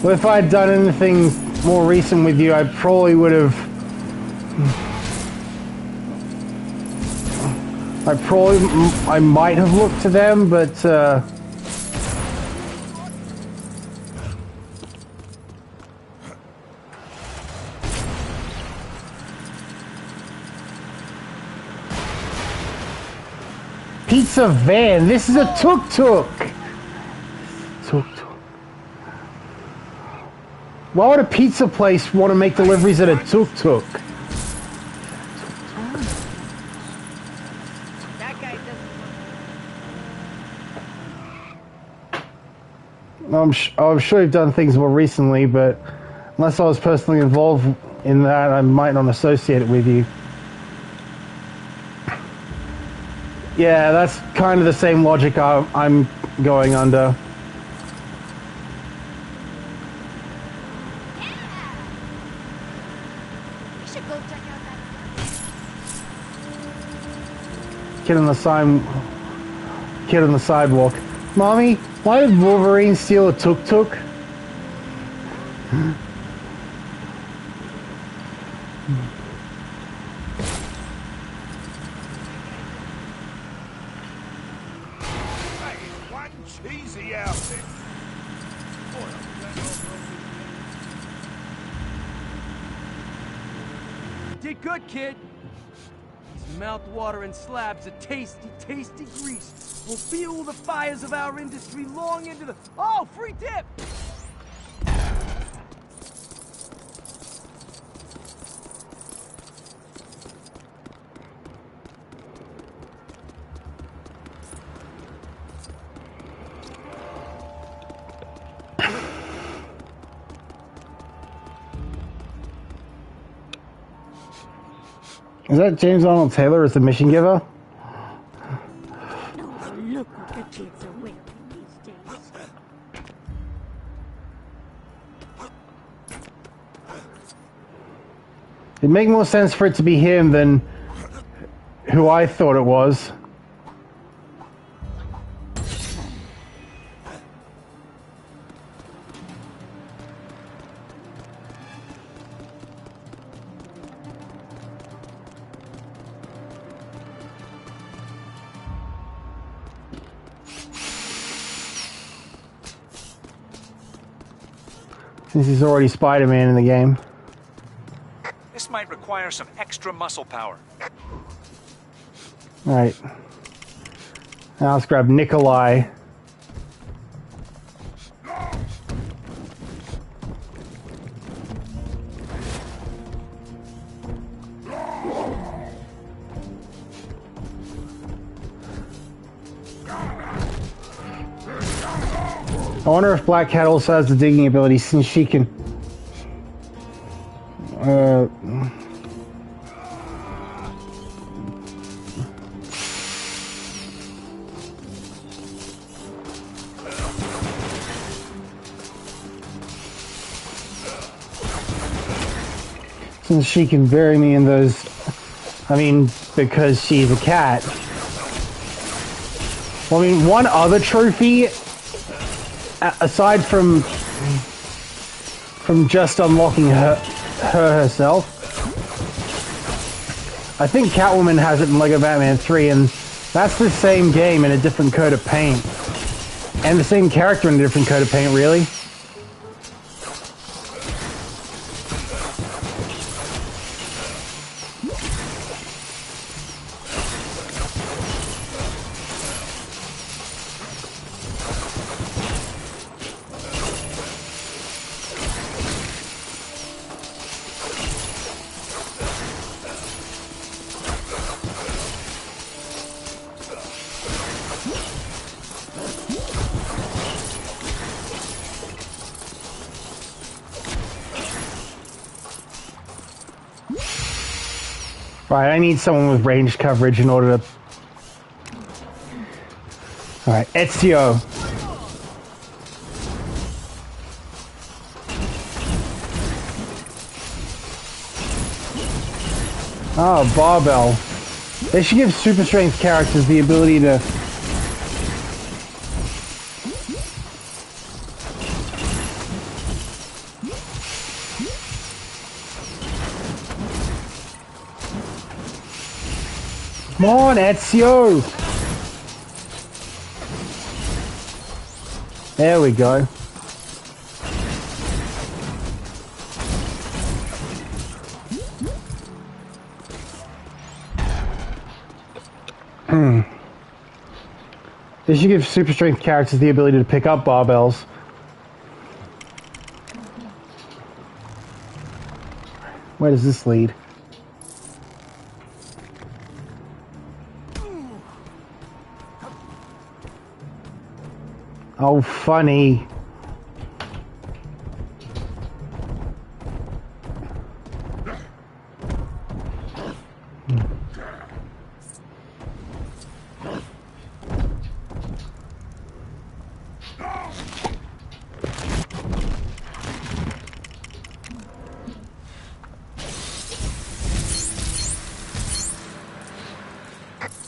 Well, if I had done anything more recent with you, I probably would have... I might have looked to them, but... Pizza van. This is a tuk-tuk. Tuk-tuk. Why would a pizza place want to make deliveries at a tuk-tuk? That guy doesn't I'm sure you've done things more recently, but unless I was personally involved in that, I might not associate it with you. Yeah, that's kind of the same logic I'm going under. We should go check out that. Kid on the sidewalk. Mommy, why did Wolverine steal a tuk-tuk? Easy out there. Did good, kid. These mouth-watering slabs of tasty, tasty grease will fuel the fires of our industry long into the... Oh, free tip! Is that James Arnold Taylor as the mission giver? Oh, look what the kids are wearing these days. It'd make more sense for it to be him than who I thought it was. Since he's already Spider-Man in the game. This might require some extra muscle power. Alright. Now let's grab Nikolai. I wonder if Black Cat also has the digging ability since she can... Since she can bury me in those... I mean, because she's a cat. Well, I mean, one other trophy... aside from just unlocking her herself, I think Catwoman has it in Lego Batman 3, and that's the same game in a different coat of paint, and the same character in a different coat of paint, really. Right, I need someone with range coverage in order to... Alright, Ezio. Oh, Barbell. They should give super strength characters the ability to... Come on, Ezio! There we go. They should give super strength characters the ability to pick up barbells. Where does this lead? Oh, funny.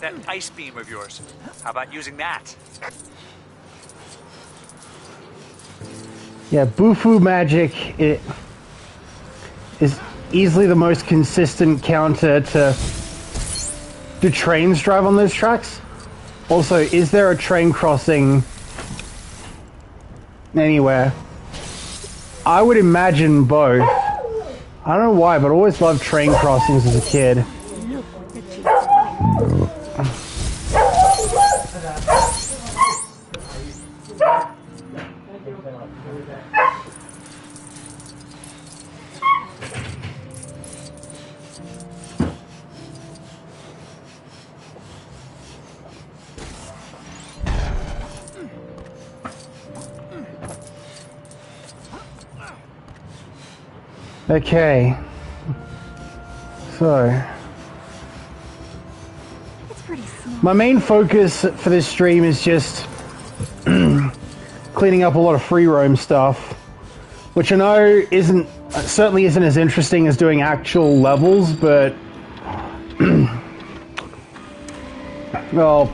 That ice beam of yours, how about using that? Yeah, Bufu magic is easily the most consistent counter to do trains drive on those tracks. Also, is there a train crossing anywhere. I would imagine both. I don't know why, but I always loved train crossings as a kid. Okay, so my main focus for this stream is just cleaning up a lot of free roam stuff, which I know certainly isn't as interesting as doing actual levels, but well,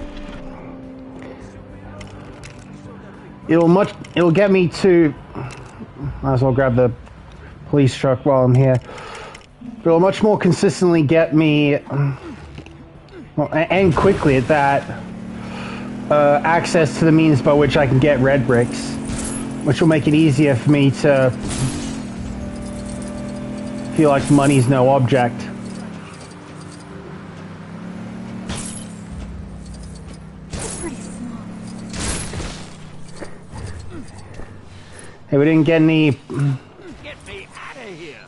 it'll get me to. Might as well grab the police truck while I'm here. It'll much more consistently get me, well, and quickly at that, access to the means by which I can get red bricks, which will make it easier for me to feel like money's no object. Hey, we didn't get any. Get me out of here.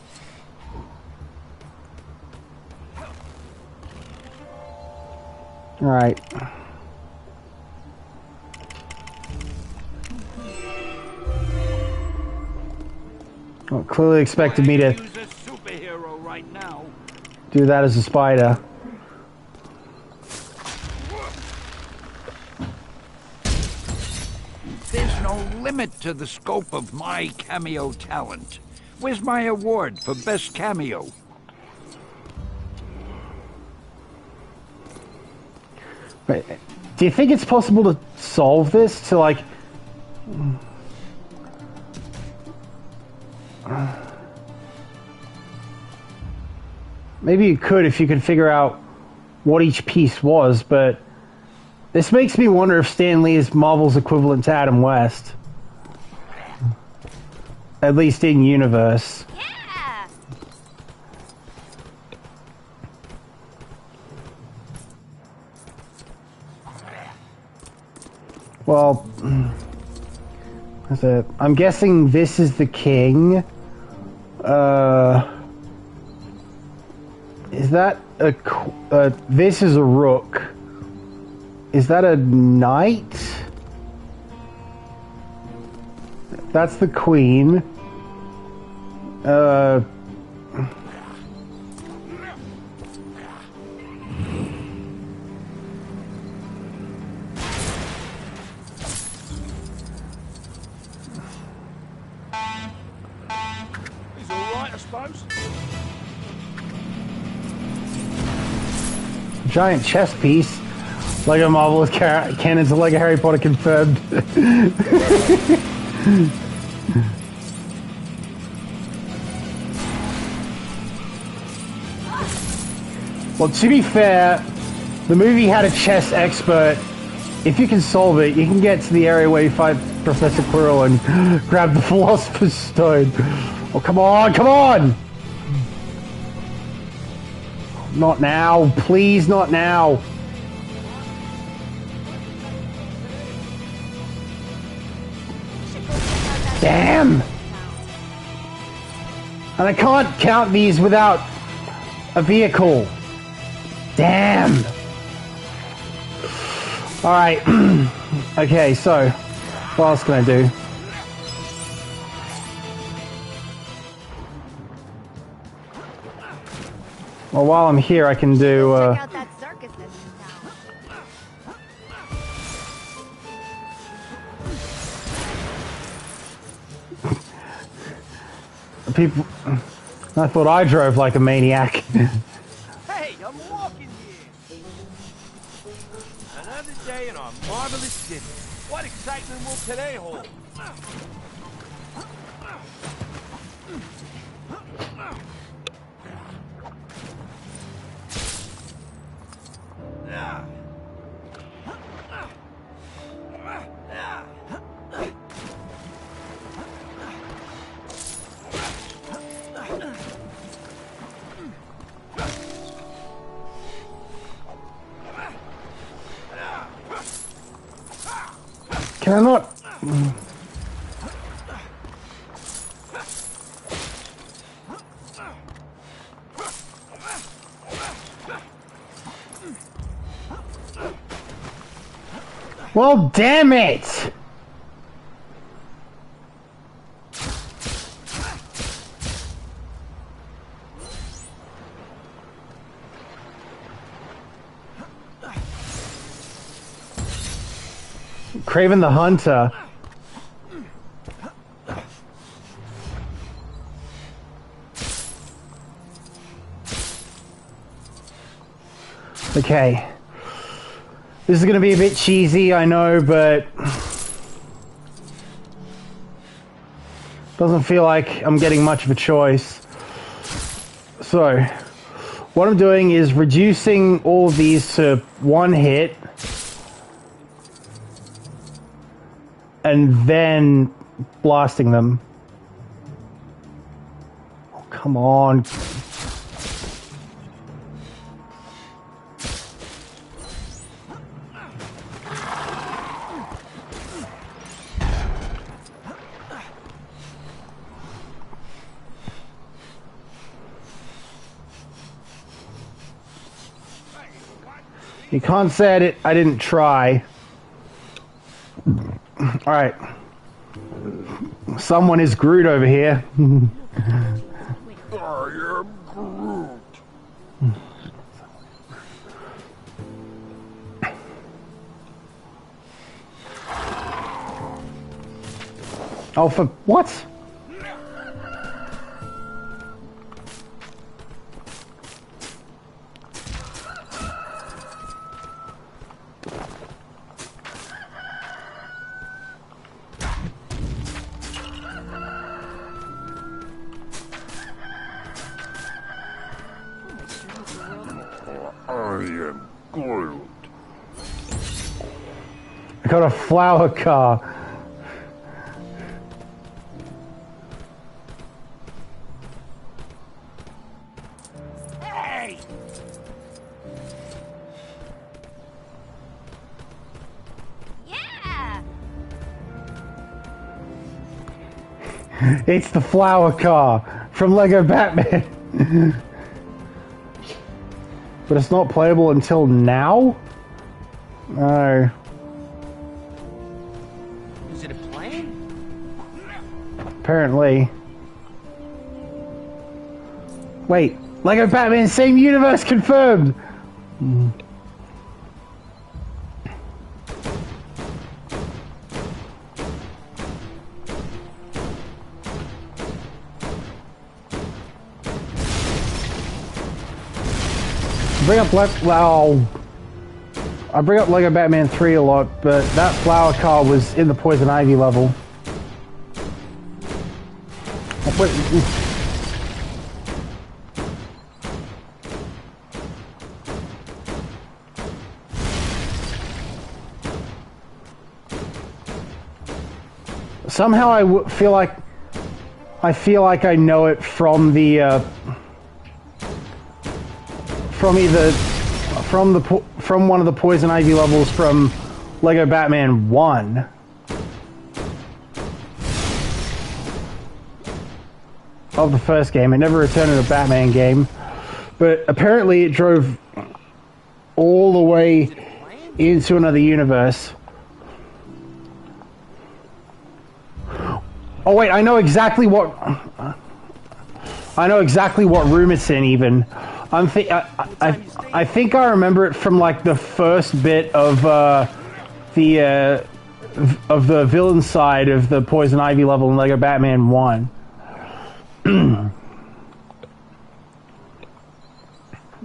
All right. Well, clearly expected me to Use a superhero right now. do that as a spider. There's no limit to the scope of my cameo talent. Where's my award for best cameo? Wait, do you think it's possible to solve this? To like... Maybe you could if you could figure out what each piece was, but this makes me wonder if Stan Lee is Marvel's equivalent to Adam West. At least in universe. Yeah. Well, I'm guessing this is the king. Is that this is a rook. Is that a knight? That's the queen. He's all right, I suppose. Giant chess piece. Lego Marvelous cannons of Lego Harry Potter confirmed. Well, to be fair, the movie had a chess expert. If you can solve it, you can get to the area where you fight Professor Quirrell and grab the Philosopher's Stone. Oh, come on, come on! Not now, please, not now. Damn! And I can't count these without a vehicle. Damn! Alright. Okay, so what else can I do? Well, while I'm here, I can do Check out that circus that's in town. people. I thought I drove like a maniac. Hey, I'm walking here. Another day in our marvelous city. What excitement will today hold? Can I not? Well, damn it! Craven the Hunter. Okay. This is going to be a bit cheesy, I know, but doesn't feel like I'm getting much of a choice. So, what I'm doing is reducing all of these to one hit, and then blasting them. Oh, come on. You can't say I didn't try. Alright. Someone is Groot over here. I am Groot. Oh, for what? I got a flower car. Hey! Yeah! It's the flower car from Lego Batman. But it's not playable until now? No. Is it a plane? Apparently. Wait, Lego Batman, same universe confirmed! Bring up I bring up Lego Batman 3 a lot, but that flower car was in the Poison Ivy level. Somehow I feel like I know it from the from one of the Poison Ivy levels from Lego Batman 1. Of the first game. It never returned in a Batman game, but apparently it drove all the way into another universe. Oh wait, I know exactly what room it's in. Even I think I remember it from like the first bit of the villain side of the Poison Ivy level in Lego Batman 1.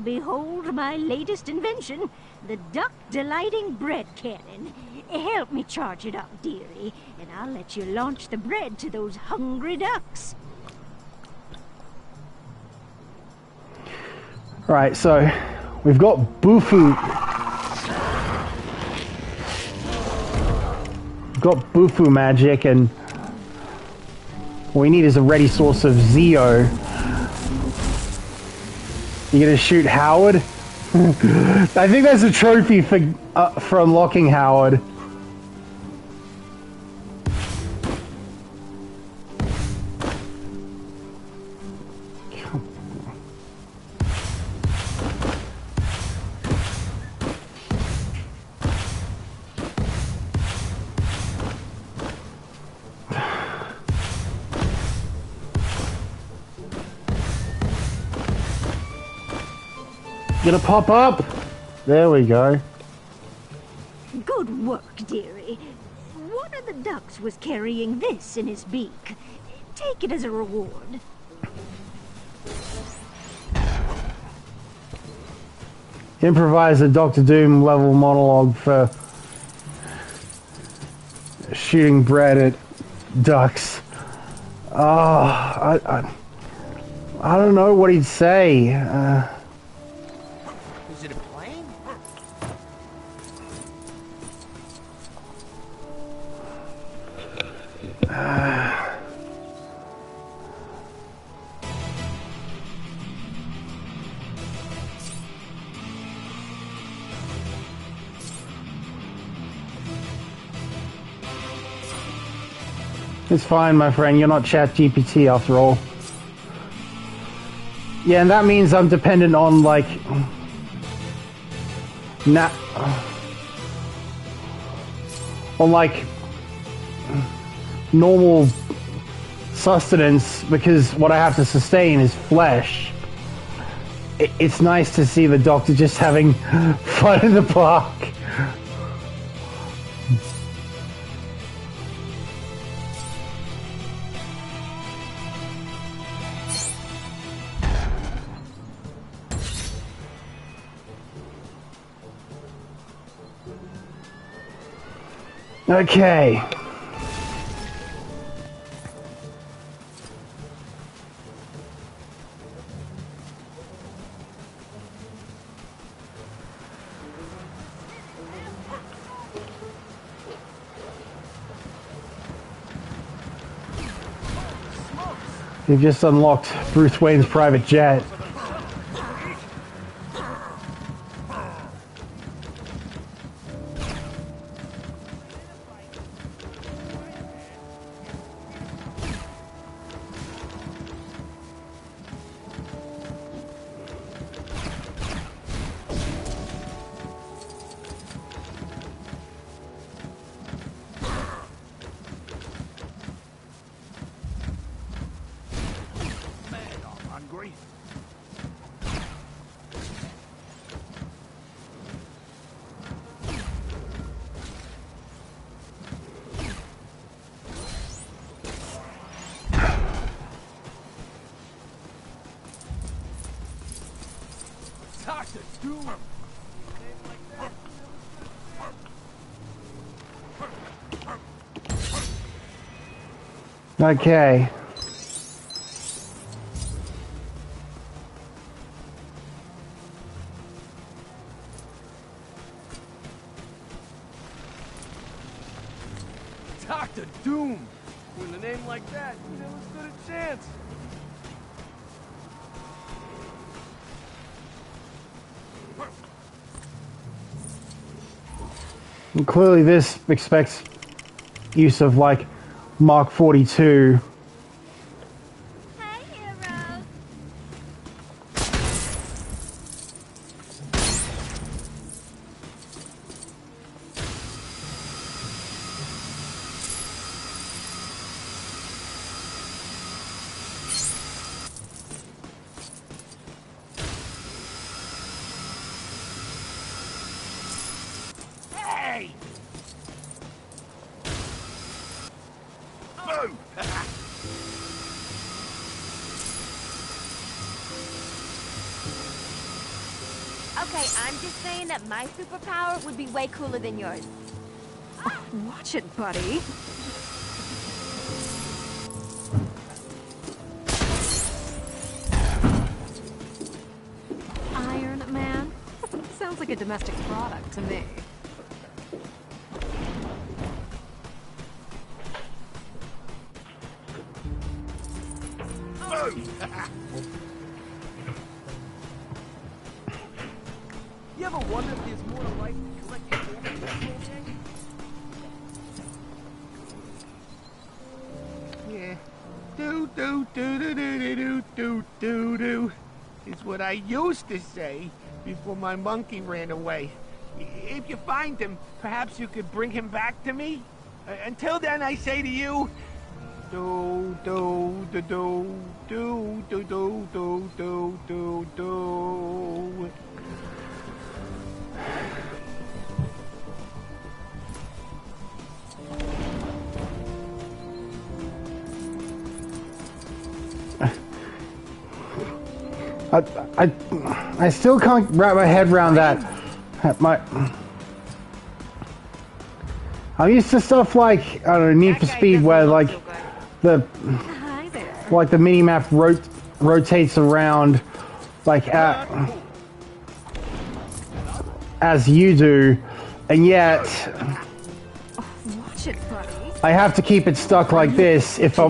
Behold my latest invention, the duck-delighting bread cannon. Help me charge it up, dearie, and I'll let you launch the bread to those hungry ducks. Right, so we've got Bufu. We've got Bufu magic, and what we need is a ready source of Zeo. You gonna shoot Howard? I think that's a trophy for unlocking Howard. gonna pop up. There we go. Good work, dearie. One of the ducks was carrying this in his beak. Take it as a reward. Improvise a Doctor Doom level monologue for shooting bread at ducks. I don't know what he'd say. Is it a plane? It's fine, my friend. You're not ChatGPT after all. Yeah, and that means I'm dependent on, like, normal sustenance, because what I have to sustain is flesh. It's nice to see the Doctor just having fun in the park. Okay. You've just unlocked Bruce Wayne's private jet. Doctor Doom! Okay. Doctor Doom! With a name like that, you never stood a chance. And clearly this expects use of, like, Mark 42. Hey, hero. Hey! Boo! Okay, I'm just saying that my superpower would be way cooler than yours. Watch it, buddy. Iron Man? Sounds like a domestic product to me. You ever wonder if there's more to life than collecting gold in this whole thing? Yeah. Do is what I used to say before my monkey ran away. If you find him, perhaps you could bring him back to me? Until then, I say to you, do. I still can't wrap my head around that. I'm used to stuff like, I don't know, Need for Speed, where like the mini map rotates around like as you do, and yet Watch it, buddy. I have to keep it stuck like this if I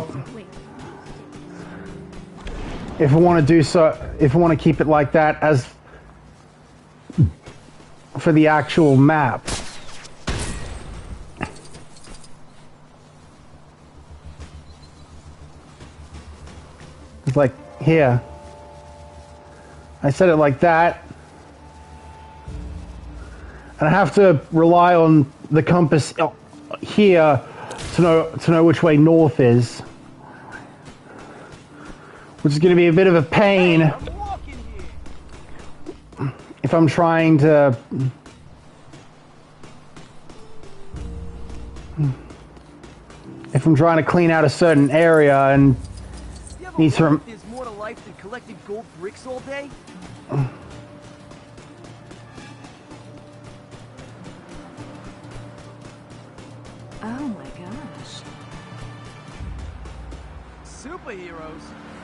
want to do so. If I want to keep it like that as for the actual map. It's like here. I set it like that. And I have to rely on the compass here to know which way north is. Which is going to be a bit of a pain if I'm trying to clean out a certain area and need to There's more to life than collecting gold bricks all day? Oh my gosh. Superheroes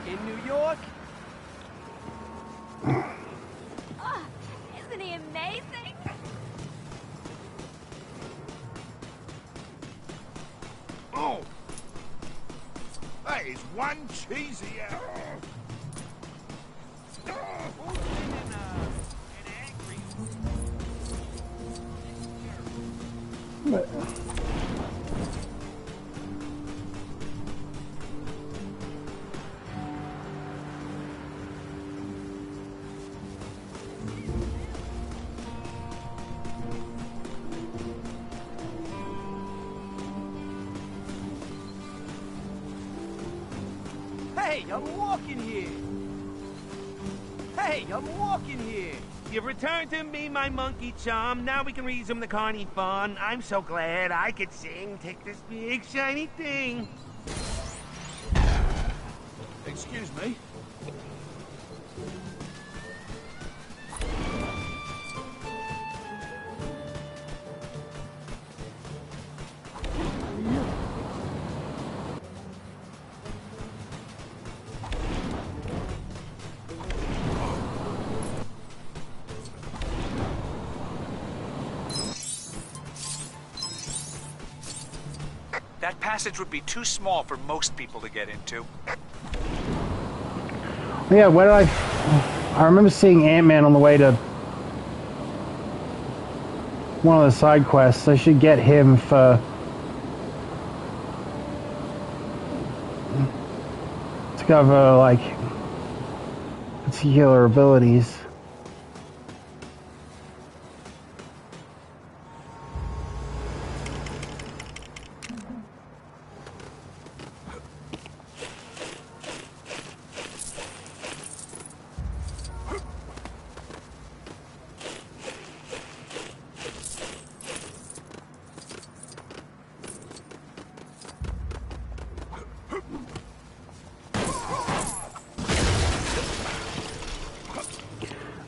in New York? Oh, isn't he amazing? Oh! That is one cheesy arrow. Hey, I'm walking here! Hey, I'm walking here! You've returned to me, my monkey chum. Now we can resume the carny fun. I'm so glad I could sing. Take this big shiny thing. Excuse me. That passage would be too small for most people to get into. Yeah, where did I remember seeing Ant-Man on the way to one of the side quests. I should get him to cover like particular abilities.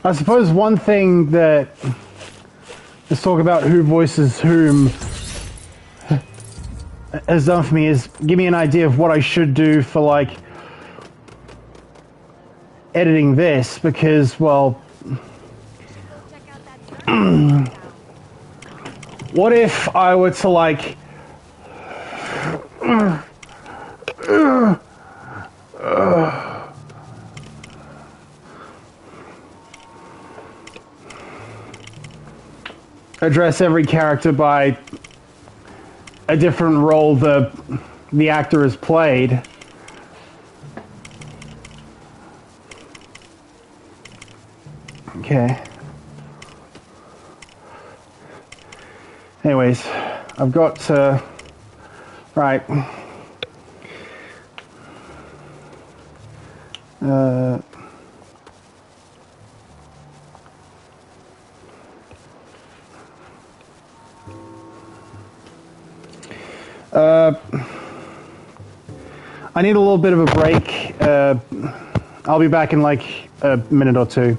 I suppose one thing that, let's talk about who voices whom, has done for me is give me an idea of what I should do for like editing this, because, well, what if I were to like address every character by a different role the actor has played. Okay. Anyways, I've got right. I need a little bit of a break. I'll be back in like a minute or two.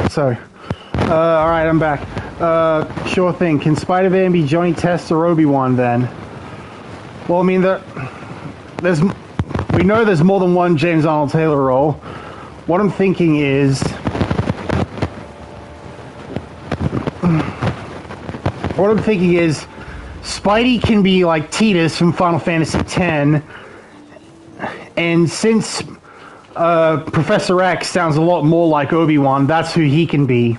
So, alright, I'm back. Sure thing. Can Spider-Man be Johnny Test or Obi-Wan then? Well, I mean, we know there's more than one James Arnold Taylor role. What I'm thinking is... Spidey can be like Tidus from Final Fantasy X, and since Professor X sounds a lot more like Obi-Wan, that's who he can be.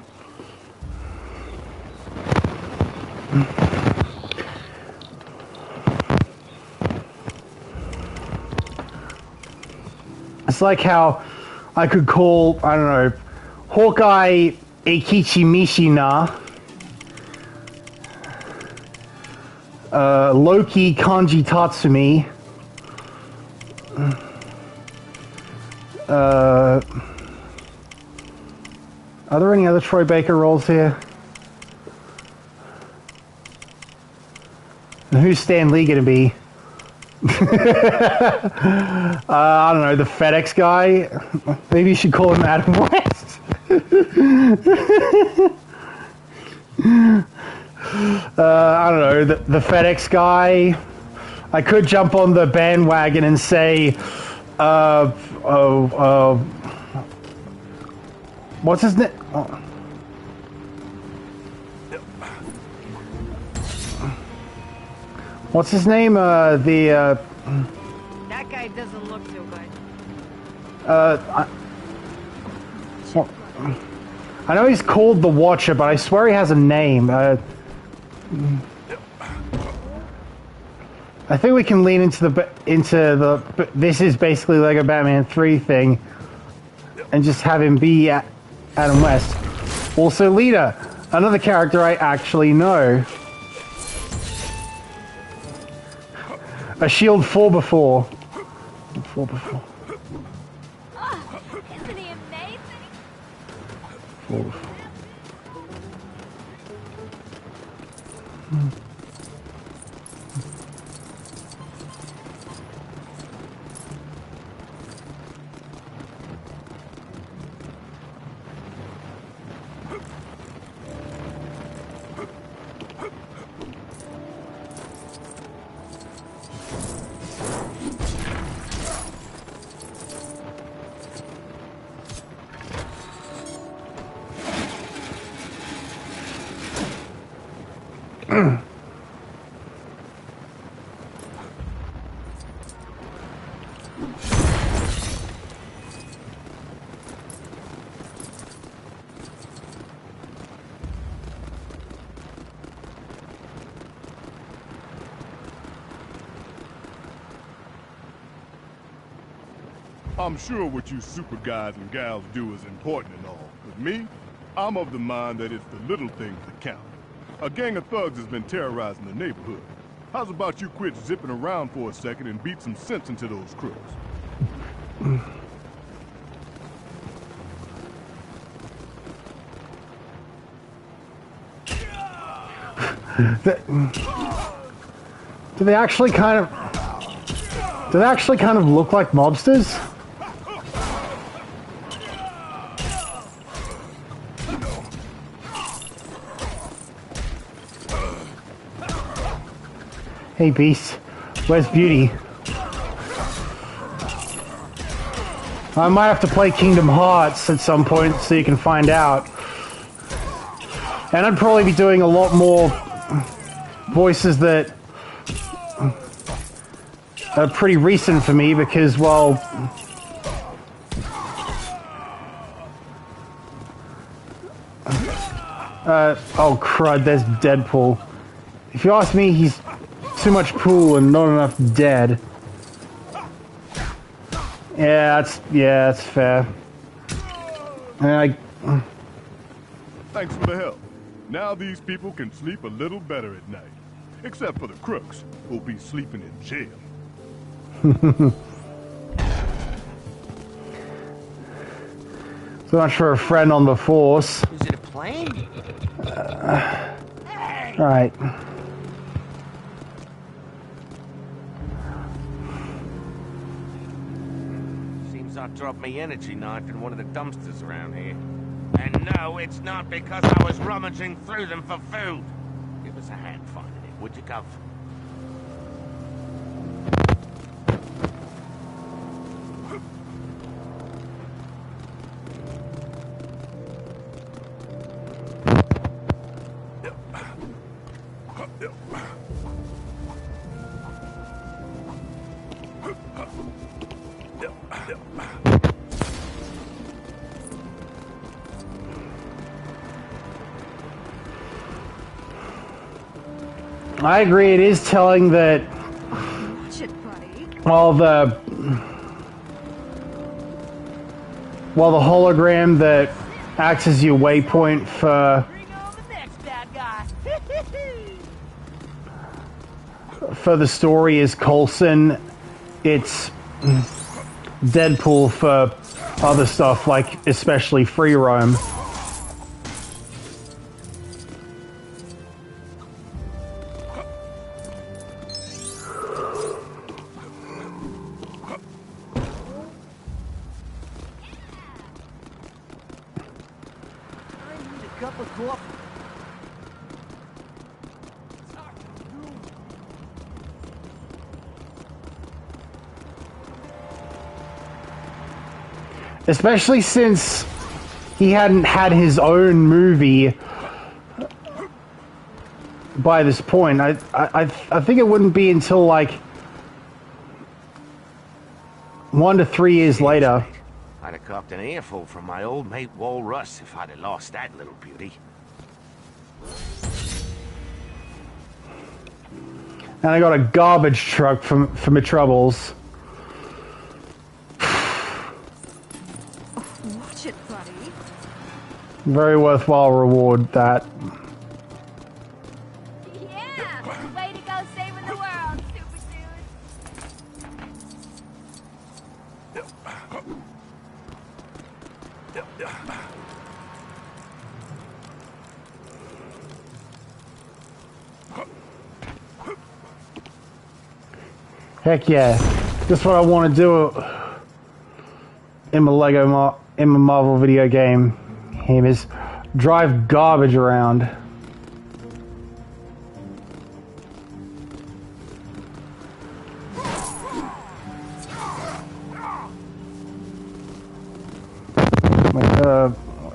It's like how I could call, I don't know, Hawkeye Eikichi Mishina, Loki Kanji Tatsumi, are there any other Troy Baker roles here? And who's Stan Lee gonna be? I don't know, the FedEx guy? Maybe you should call him Adam West. I don't know, the FedEx guy. I could jump on the bandwagon and say, what's his name? What's his name? That guy doesn't look too good. I know he's called the Watcher, but I swear he has a name. I think we can lean into the this is basically like a Batman 3 thing, and just have him be Adam West. Also, Lita, another character I actually know. A Shield 4 before. 4 before. Oh, isn't he amazing? 4 before. I'm sure what you super guys and gals do is important and all, but me, I'm of the mind that it's the little things that count. A gang of thugs has been terrorizing the neighborhood. How's about you quit zipping around for a second and beat some sense into those crooks? Do they actually kind of look like mobsters? Hey Beast, where's Beauty? I might have to play Kingdom Hearts at some point so you can find out. And I'd probably be doing a lot more voices that are pretty recent for me because, well, oh crud, there's Deadpool. If you ask me, he's too much pool and not enough dead. Yeah, that's fair. And thanks for the help. Now these people can sleep a little better at night. Except for the crooks, who'll be sleeping in jail. So much for a friend on the force. Is it a plane? Right. Seems I dropped my energy knife in one of the dumpsters around here. And no, it's not because I was rummaging through them for food. Give us a hand finding it, would you, Gov? I agree, it is telling that while the hologram that acts as your waypoint for the story is Coulson, it's Deadpool for other stuff, like especially free roam. Especially since he hadn't had his own movie by this point. I think it wouldn't be until like 1 to 3 years later. I'd have copped an earful from my old mate Walrus if I'd have lost that little beauty. And I got a garbage truck for my troubles. Watch it, buddy. Very worthwhile reward, that. Yeah! Way to go saving the world, super dude! Heck yeah. That's what I want to do in my Marvel video game. Is drive garbage around.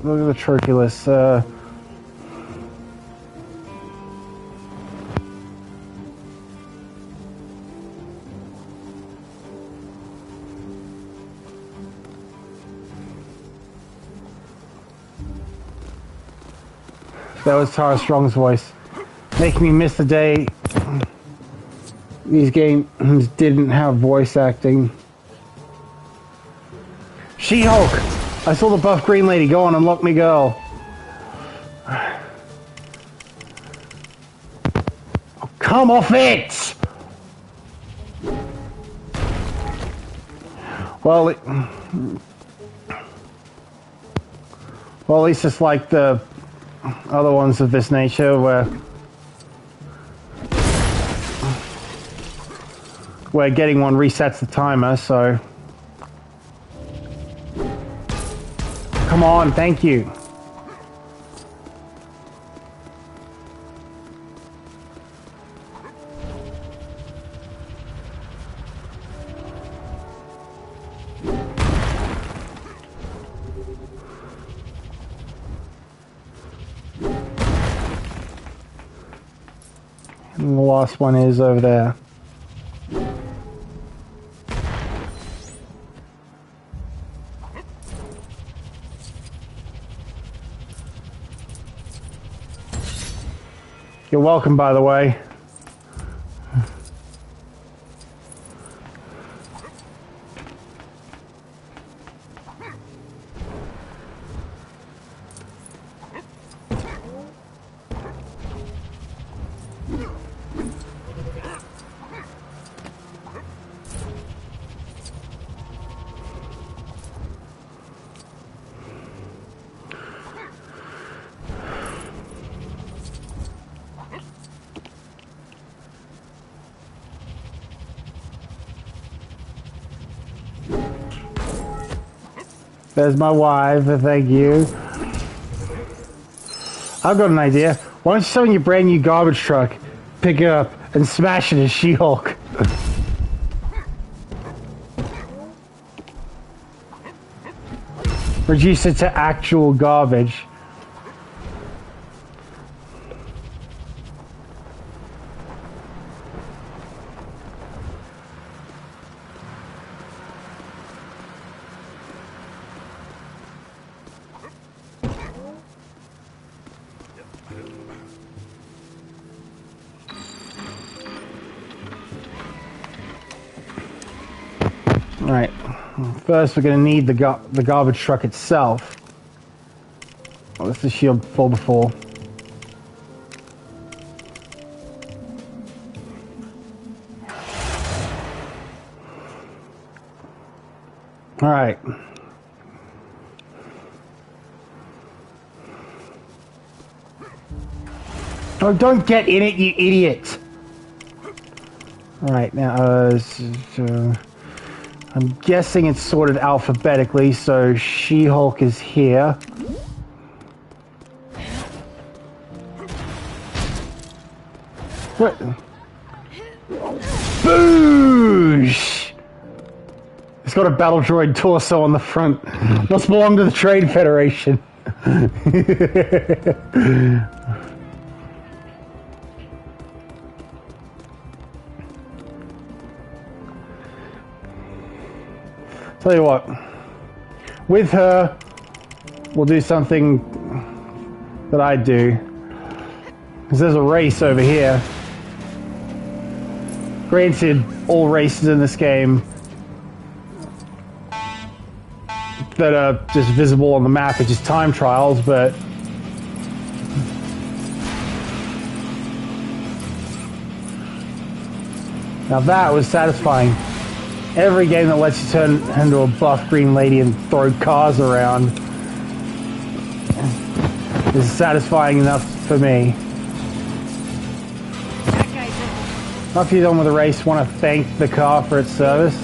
Look at the trophy list. That was Tara Strong's voice. Making me miss the day these games didn't have voice acting. She-Hulk! I saw the buff green lady. Go on, unlock me, girl. Oh, come off it! Well, well, at least it's like the other ones of this nature where getting one resets the timer, so... Come on, thank you. And the last one is over there. You're welcome, by the way. There's my wife, thank you. I've got an idea. Why don't you summon your brand new garbage truck, pick it up, and smash it as She-Hulk? Reduce it to actual garbage. Alright, first we're going to need the garbage truck itself. What's the shield full before? Alright. Oh, don't get in it, you idiot! Alright, now, I'm guessing it's sorted alphabetically, so She-Hulk is here. What? Boosh! It's got a battle droid torso on the front. Must belong to the Trade Federation. Tell you what, with her, we'll do something that I do. Because there's a race over here. Granted, all races in this game that are just visible on the map are just time trials, but now that was satisfying. Every game that lets you turn into a buff green lady and throw cars around is satisfying enough for me. After you're done with the race, want to thank the car for its service.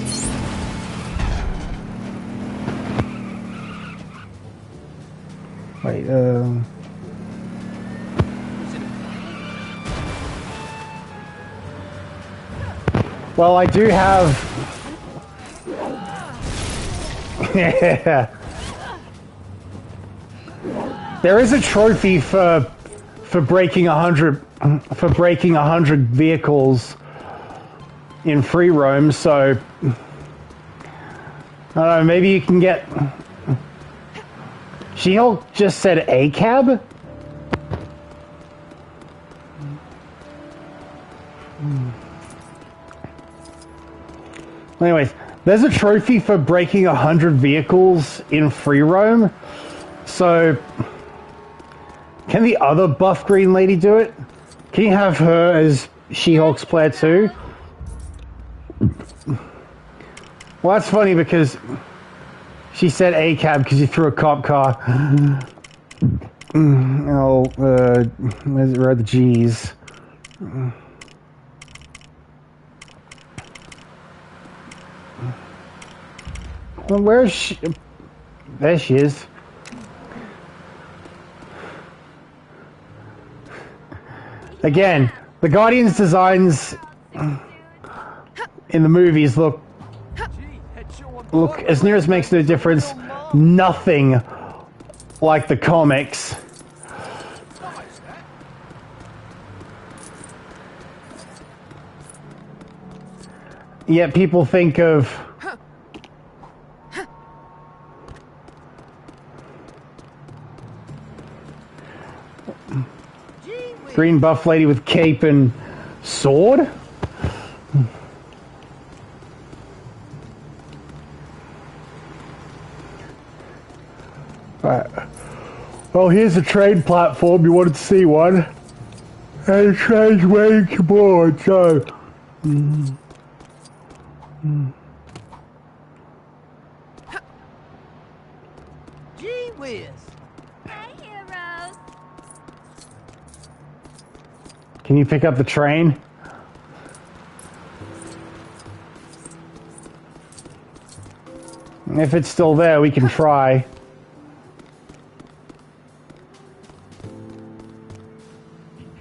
Wait, well, I do have... Yeah. There is a trophy for breaking 100 vehicles in free roam, so I don't know, maybe you can get... She-Hulk just said a cab? Anyways, there's a trophy for breaking 100 vehicles in free roam. So, can the other buff green lady do it? Can you have her as She-Hulk's player too? Well, that's funny because she said a cab because you threw a cop car. Oh, where are the G's? Well, where is she? There she is. Again, the Guardians' designs in the movies look, as near as makes no difference, nothing like the comics. Yet people think of green buff lady with cape and sword? Well, here's a train platform. You wanted to see one? And the train's waiting to board, so... Gee whiz! Hey, heroes! Can you pick up the train? If it's still there, we can try.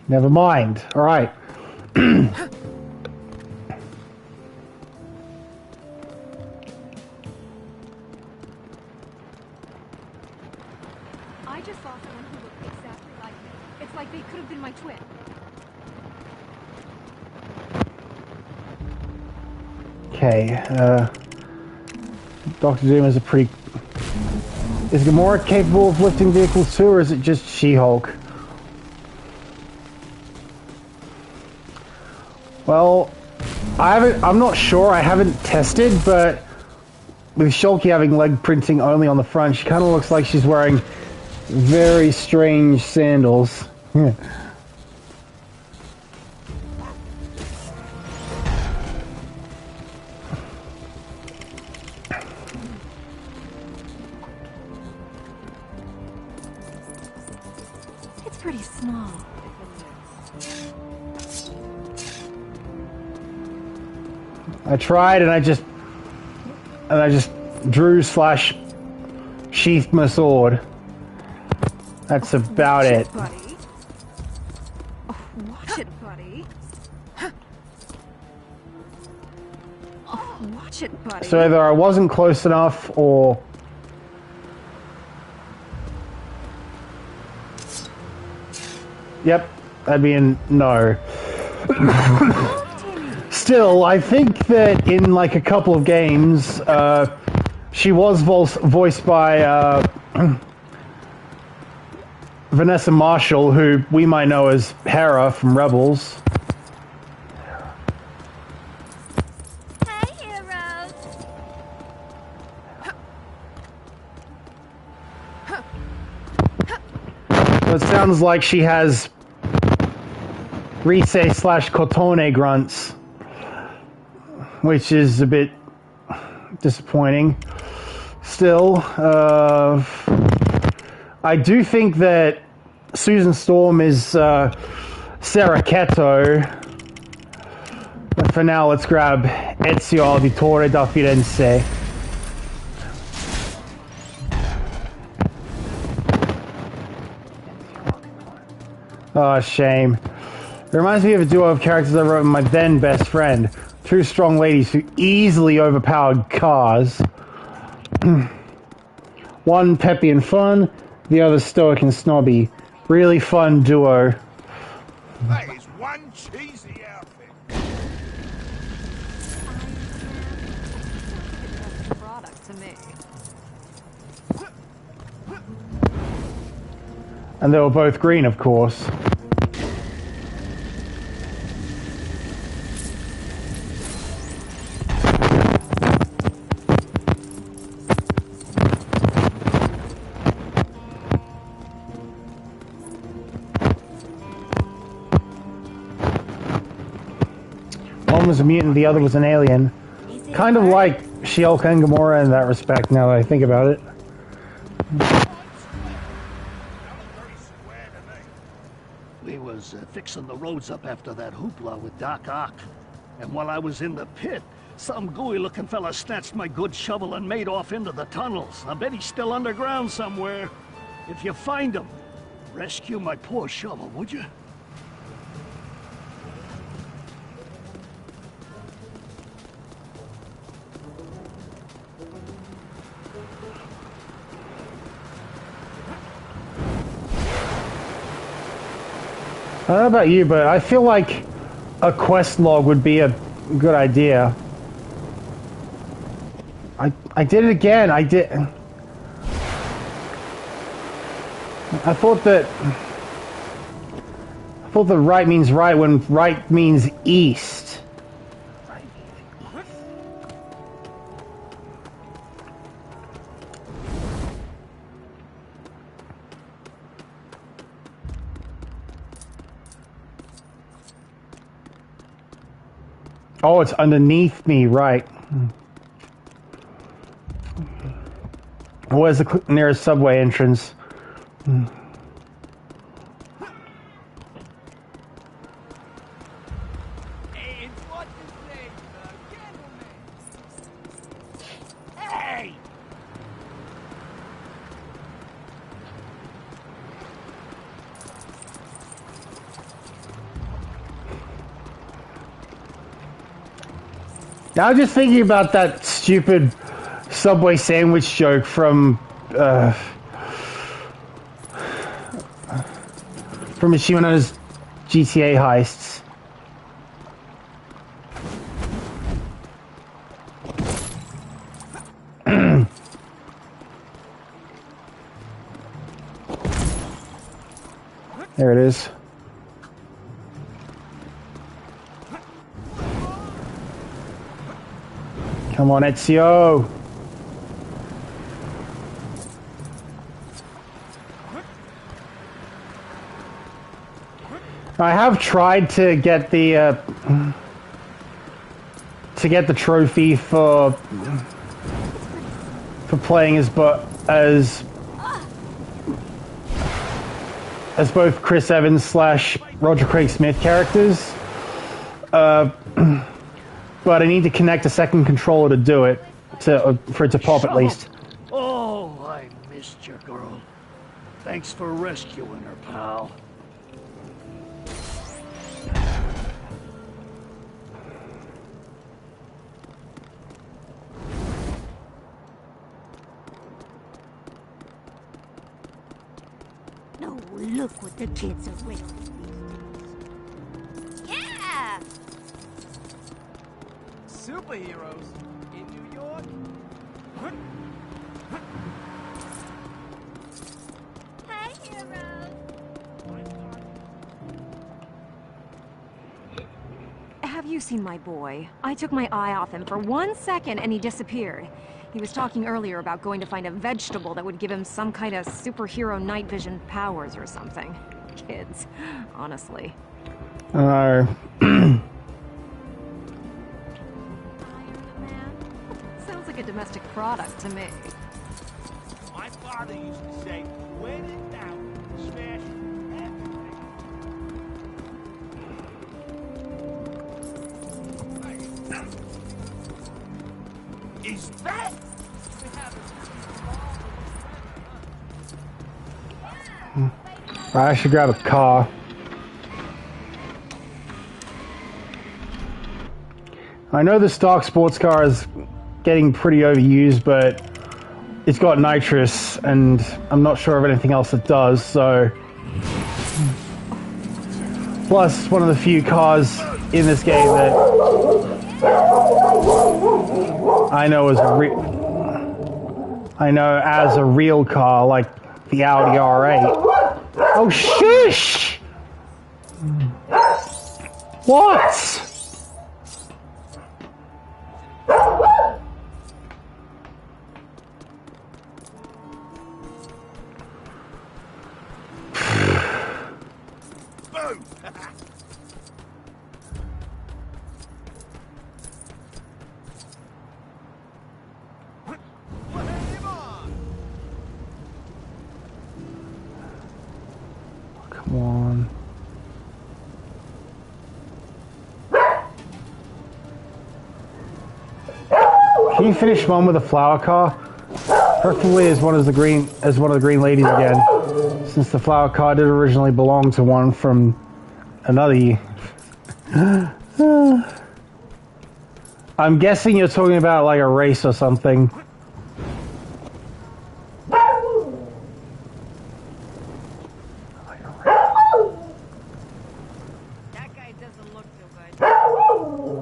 Never mind. All right. I just saw someone who looked exactly like me. It's like they could have been my twin. Okay, Dr. Doom is a pretty... Is Gamora capable of lifting vehicles too, or is it just She-Hulk? Well, I'm not sure, I haven't tested, but with Shulky having leg printing only on the front, she kind of looks like she's wearing very strange sandals. It's pretty small. I tried and I just drew / sheathed my sword. That's about it. Buddy. Oh, watch it, buddy. Oh, watch it, buddy. So either I wasn't close enough or... Yep, that'd be a no. Still, I think that in like a couple of games, she was voiced by Vanessa Marshall, who we might know as Hera from Rebels. Hey, heroes! So it sounds like she has Rise / Cotone grunts, which is a bit disappointing. Still, I do think that Susan Storm is Sarah Keto. But for now, let's grab Ezio Auditore da Firenze. Oh, shame. It reminds me of a duo of characters I wrote with my then best friend. Two strong ladies who easily overpowered cars. One peppy and fun, the other stoic and snobby. Really fun duo. That is one cheesy outfit. Product to me. And they were both green, of course. One was a mutant, the other was an alien. Kind of like She-Hulk and Gamora in that respect, now that I think about it. We was fixing the roads up after that hoopla with Doc Ock. And while I was in the pit, some gooey-looking fella snatched my good shovel and made off into the tunnels. I bet he's still underground somewhere. If you find him, rescue my poor shovel, would you? I don't know about you, but I feel like a quest log would be a good idea. I did it again. I thought that right means right when right means east. Oh, it's underneath me, right. Where's the nearest subway entrance? Hey! Now I'm just thinking about that stupid Subway sandwich joke from Machimoto's GTA heists. There it is. Come on, Ezio. I have tried to get the trophy for playing as both Chris Evans / Roger Craig Smith characters, but I need to connect a second controller to do it, for it to pop at least. Oh, I missed your girl. Thanks for rescuing her, pal. No, look what the kids are wearing. Yeah! Superheroes in New York? Hey, heroes! Have you seen my boy? I took my eye off him for 1 second and he disappeared. He was talking earlier about going to find a vegetable that would give him some kind of superhero night vision powers or something. Kids, honestly. Sounds like a domestic product to me. My father used to say, when in doubt, smash everything. Is that? I should grab a car. I know the stock sports car is getting pretty overused, but it's got nitrous, and I'm not sure of anything else that does, so... Plus, it's one of the few cars in this game that I know as a real car, like the Audi R8. Oh, shush! What? Can you finish one with a flower car? Preferably as one of the green ladies again, since the flower car did originally belong to one from another year. I'm guessing you're talking about like a race or something.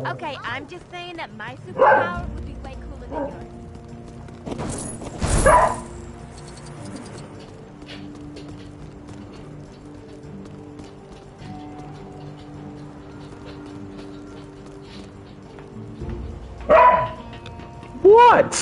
Okay, I'm just saying that my superpower would be way cooler than yours. What?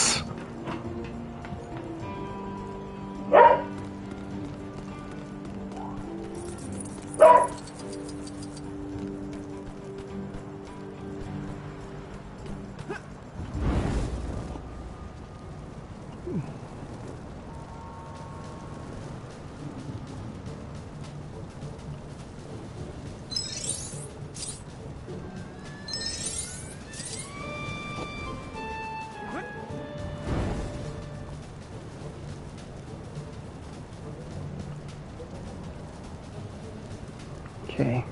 Okay.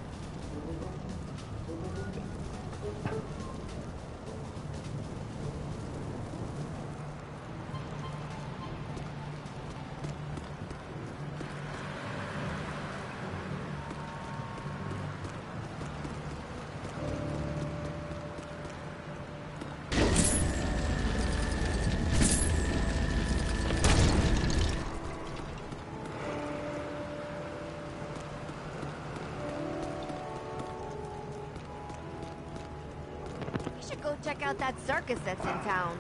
Go check out that circus that's in town.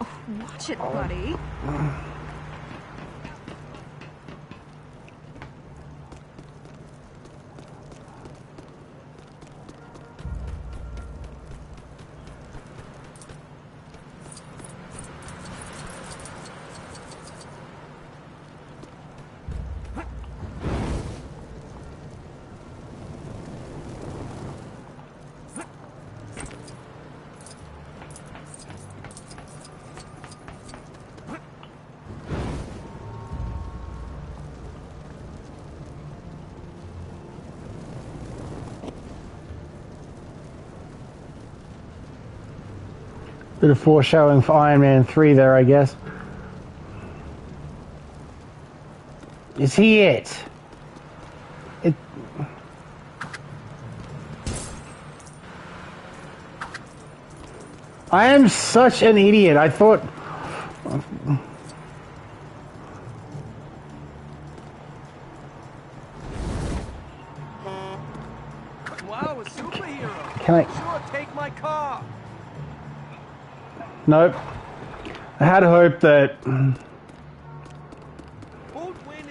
Oh, watch it, buddy. Bit of foreshadowing for Iron Man 3 there, I guess. Is he it? I am such an idiot. I thought... Wow, a superhero. Can I... Sure, take my car. Nope. I had hope that... Who'd win in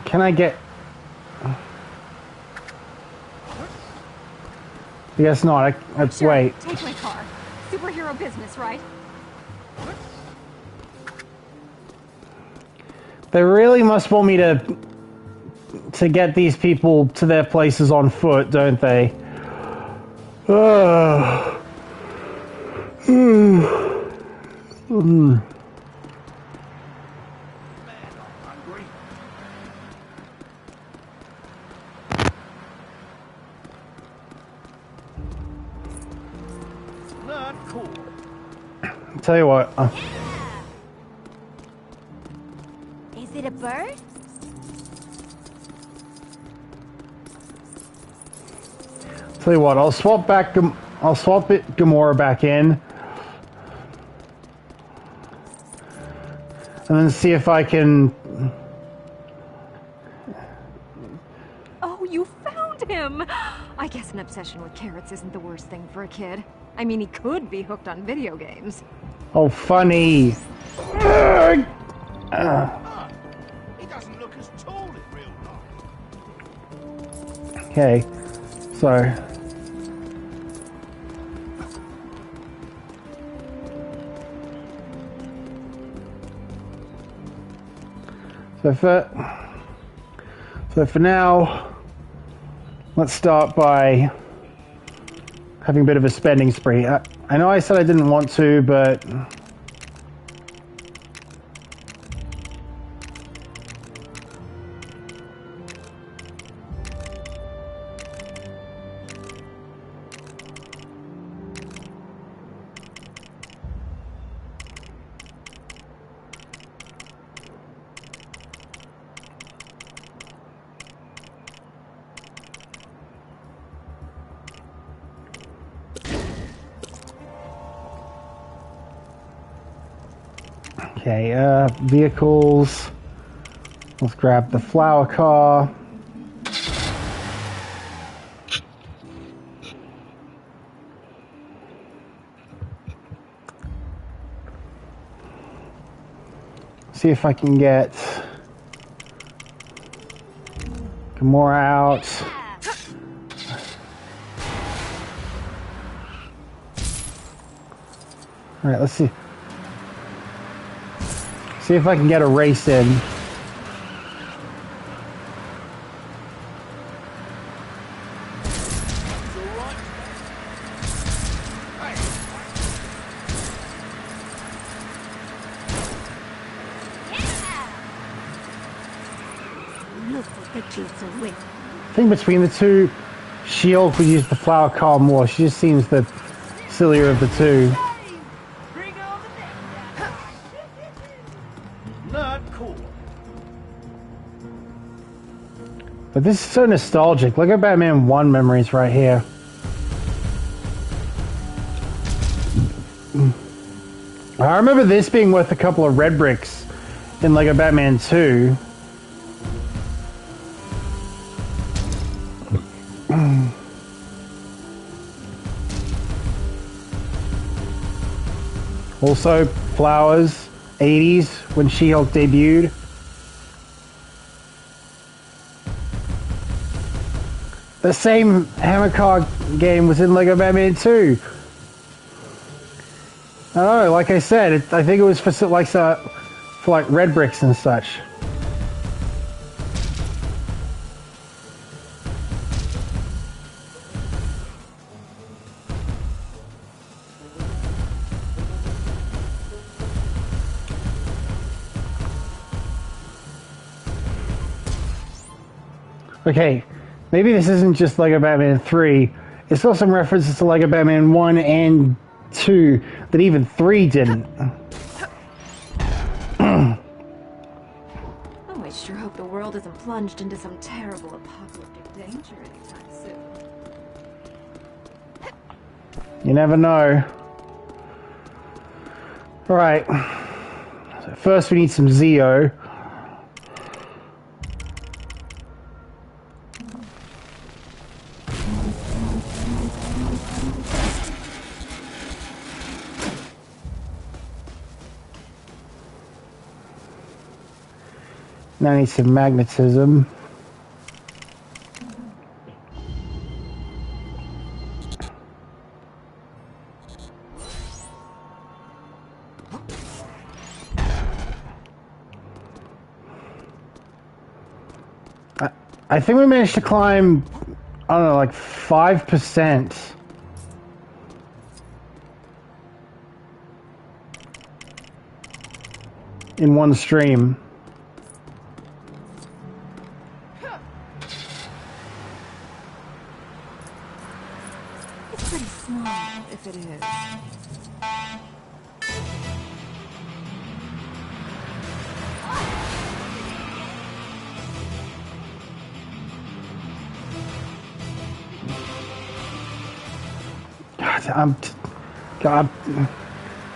Can I get... I guess not. Let's sure, wait. Take my car. Superhero business, right? They really must want me to get these people to their places on foot, don't they? Not cool. Tell you what. Is it a bird? Tell you what. I'll swap Gamora back in, and then see if I can. Oh, you found him! I guess an obsession with carrots isn't the worst thing for a kid. I mean, he could be hooked on video games. Oh, funny. He doesn't look as tall in real life. Okay, so. So for now, let's start by having a bit of a spending spree. I know I said I didn't want to, but okay, vehicles. Let's grab the flower car. See if I can get more out. All right, let's see. See if I can get a race in. Look what the kids are with. I think between the two, She-Hulk would use the flower car more. She just seems the sillier of the two. Not cool. But this is so nostalgic. Look at Batman 1 memories right here. I remember this being worth a couple of red bricks in Lego Batman 2. Also, flowers, 80s, when She-Hulk debuted. The same hammer car game was in Lego Batman 2. I don't know, like I said, I think it was for like red bricks and such. Okay, maybe this isn't just Lego Batman 3. It's still some references to Lego Batman 1 and 2 that even 3 didn't. Oh, I sure hope the world isn't plunged into some terrible apocalyptic danger anytime soon. You never know. Alright. So first we need some Zeo. Now I need some magnetism. I think we managed to climb, I don't know, like 5% in one stream. It's pretty small, if it is.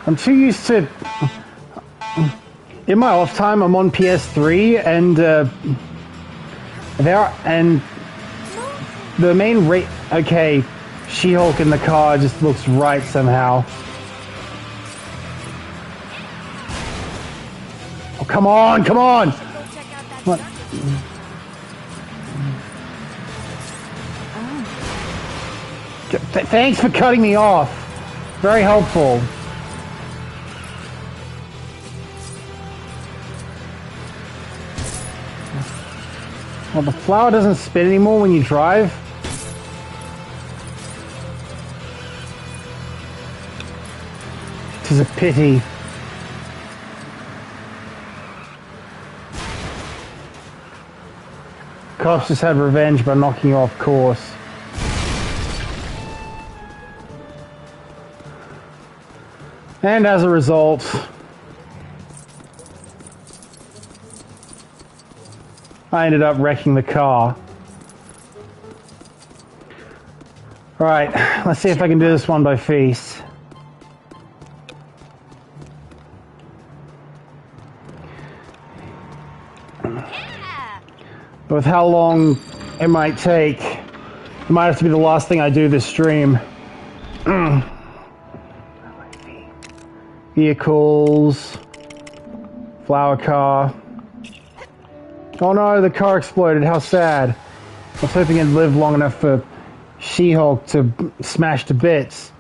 I'm too used to. In my off time, I'm on PS3, and the main rate. Okay, She-Hulk in the car just looks right somehow. Oh, come on, come on! What? Thanks for cutting me off. Very helpful. Well, the flower doesn't spin anymore when you drive. is a pity. Cops just had revenge by knocking you off course. And as a result, I ended up wrecking the car. Alright, let's see if I can do this one by face. With how long it might take, it might have to be the last thing I do this stream. Vehicles, flower car. Oh no, the car exploded, how sad. I was hoping it'd live long enough for She-Hulk to smash to bits.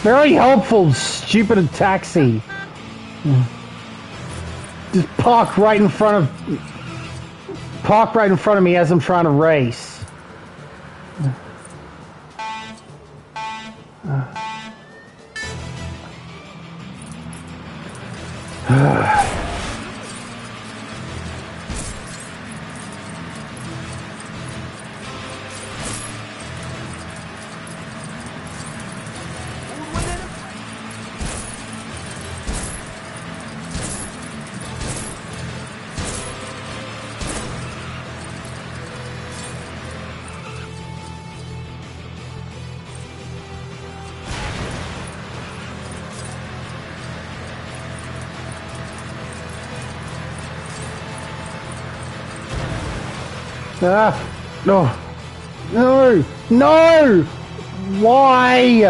Very helpful, stupid taxi. Just park right in front of me as I'm trying to race. No. No. No! Why?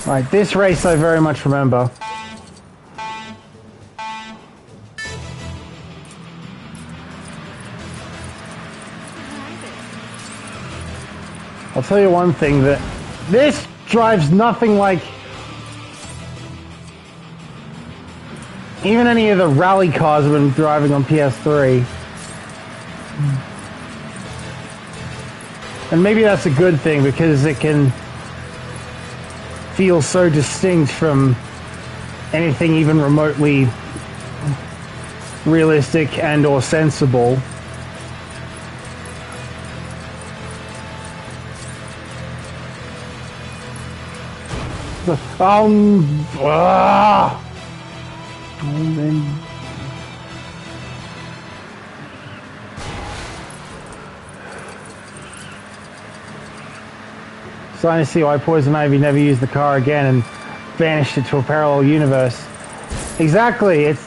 Right, this race I very much remember. I'll tell you one thing, that this drives nothing like even any of the rally cars I've been driving on PS3. And maybe that's a good thing, because it can feel so distinct from anything even remotely realistic and or sensible. Starting to see why Poison Ivy never used the car again and vanished it to a parallel universe. Exactly, it's...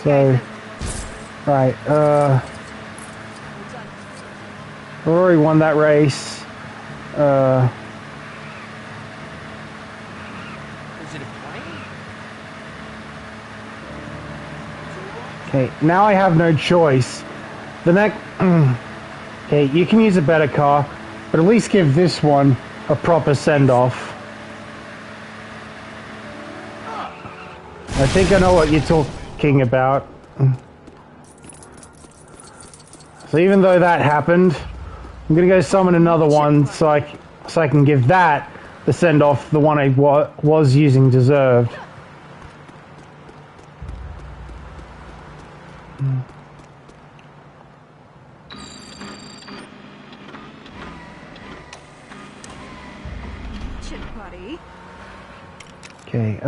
So... Right, I already won that race. Is it a plane? Okay, now I have no choice. The next... Okay, you can use a better car, but at least give this one a proper send-off. I think I know what you're talking about. So even though that happened, I'm gonna go summon another one so I can give that the send-off the one I was using deserved. Chip buddy. Okay,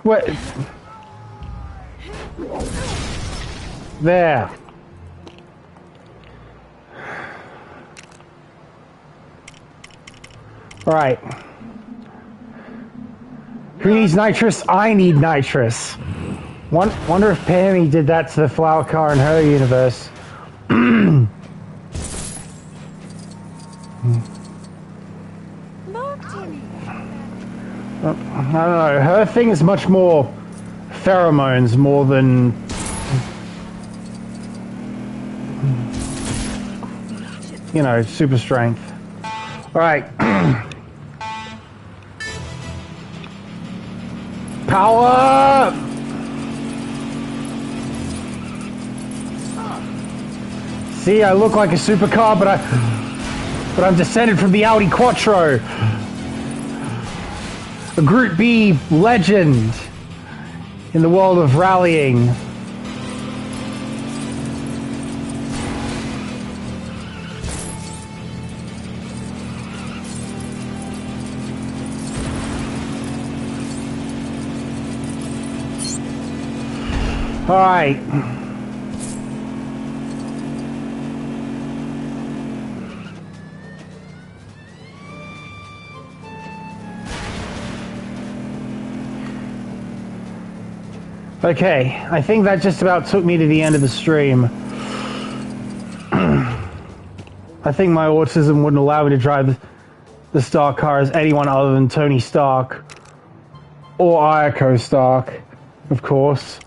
what? There. All right. Who needs nitrous? I need nitrous. Wonder if Pammy did that to the flower car in her universe. Look, Timmy. I don't know. Her thing is much more pheromones more than... you know, super strength. Alright. Power! See, I look like a supercar, but I'm descended from the Audi Quattro. A Group B legend in the world of rallying. All right. Okay, I think that just about took me to the end of the stream. I think my autism wouldn't allow me to drive the Stark car as anyone other than Tony Stark. Or Ayako Stark, of course.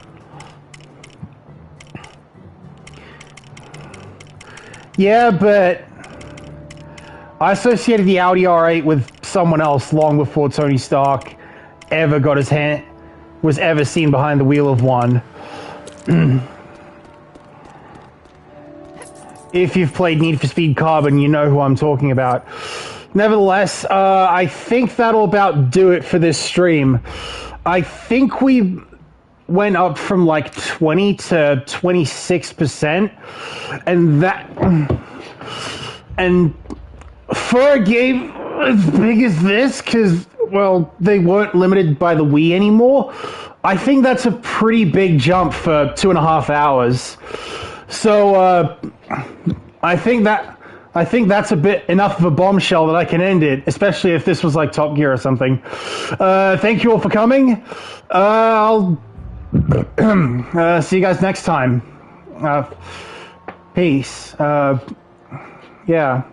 Yeah, but I associated the Audi R8 with someone else long before Tony Stark ever got his hand, was ever seen behind the wheel of one. If you've played Need for Speed Carbon, you know who I'm talking about. Nevertheless, I think that'll about do it for this stream. I think we went up from like 20 to 26%, and for a game as big as this, because, well, they weren't limited by the Wii anymore, I think that's a pretty big jump for 2.5 hours. So I think that's a bit enough of a bombshell that I can end it, especially if this was like Top Gear or something. Thank you all for coming. I'll see you guys next time. Peace. Yeah.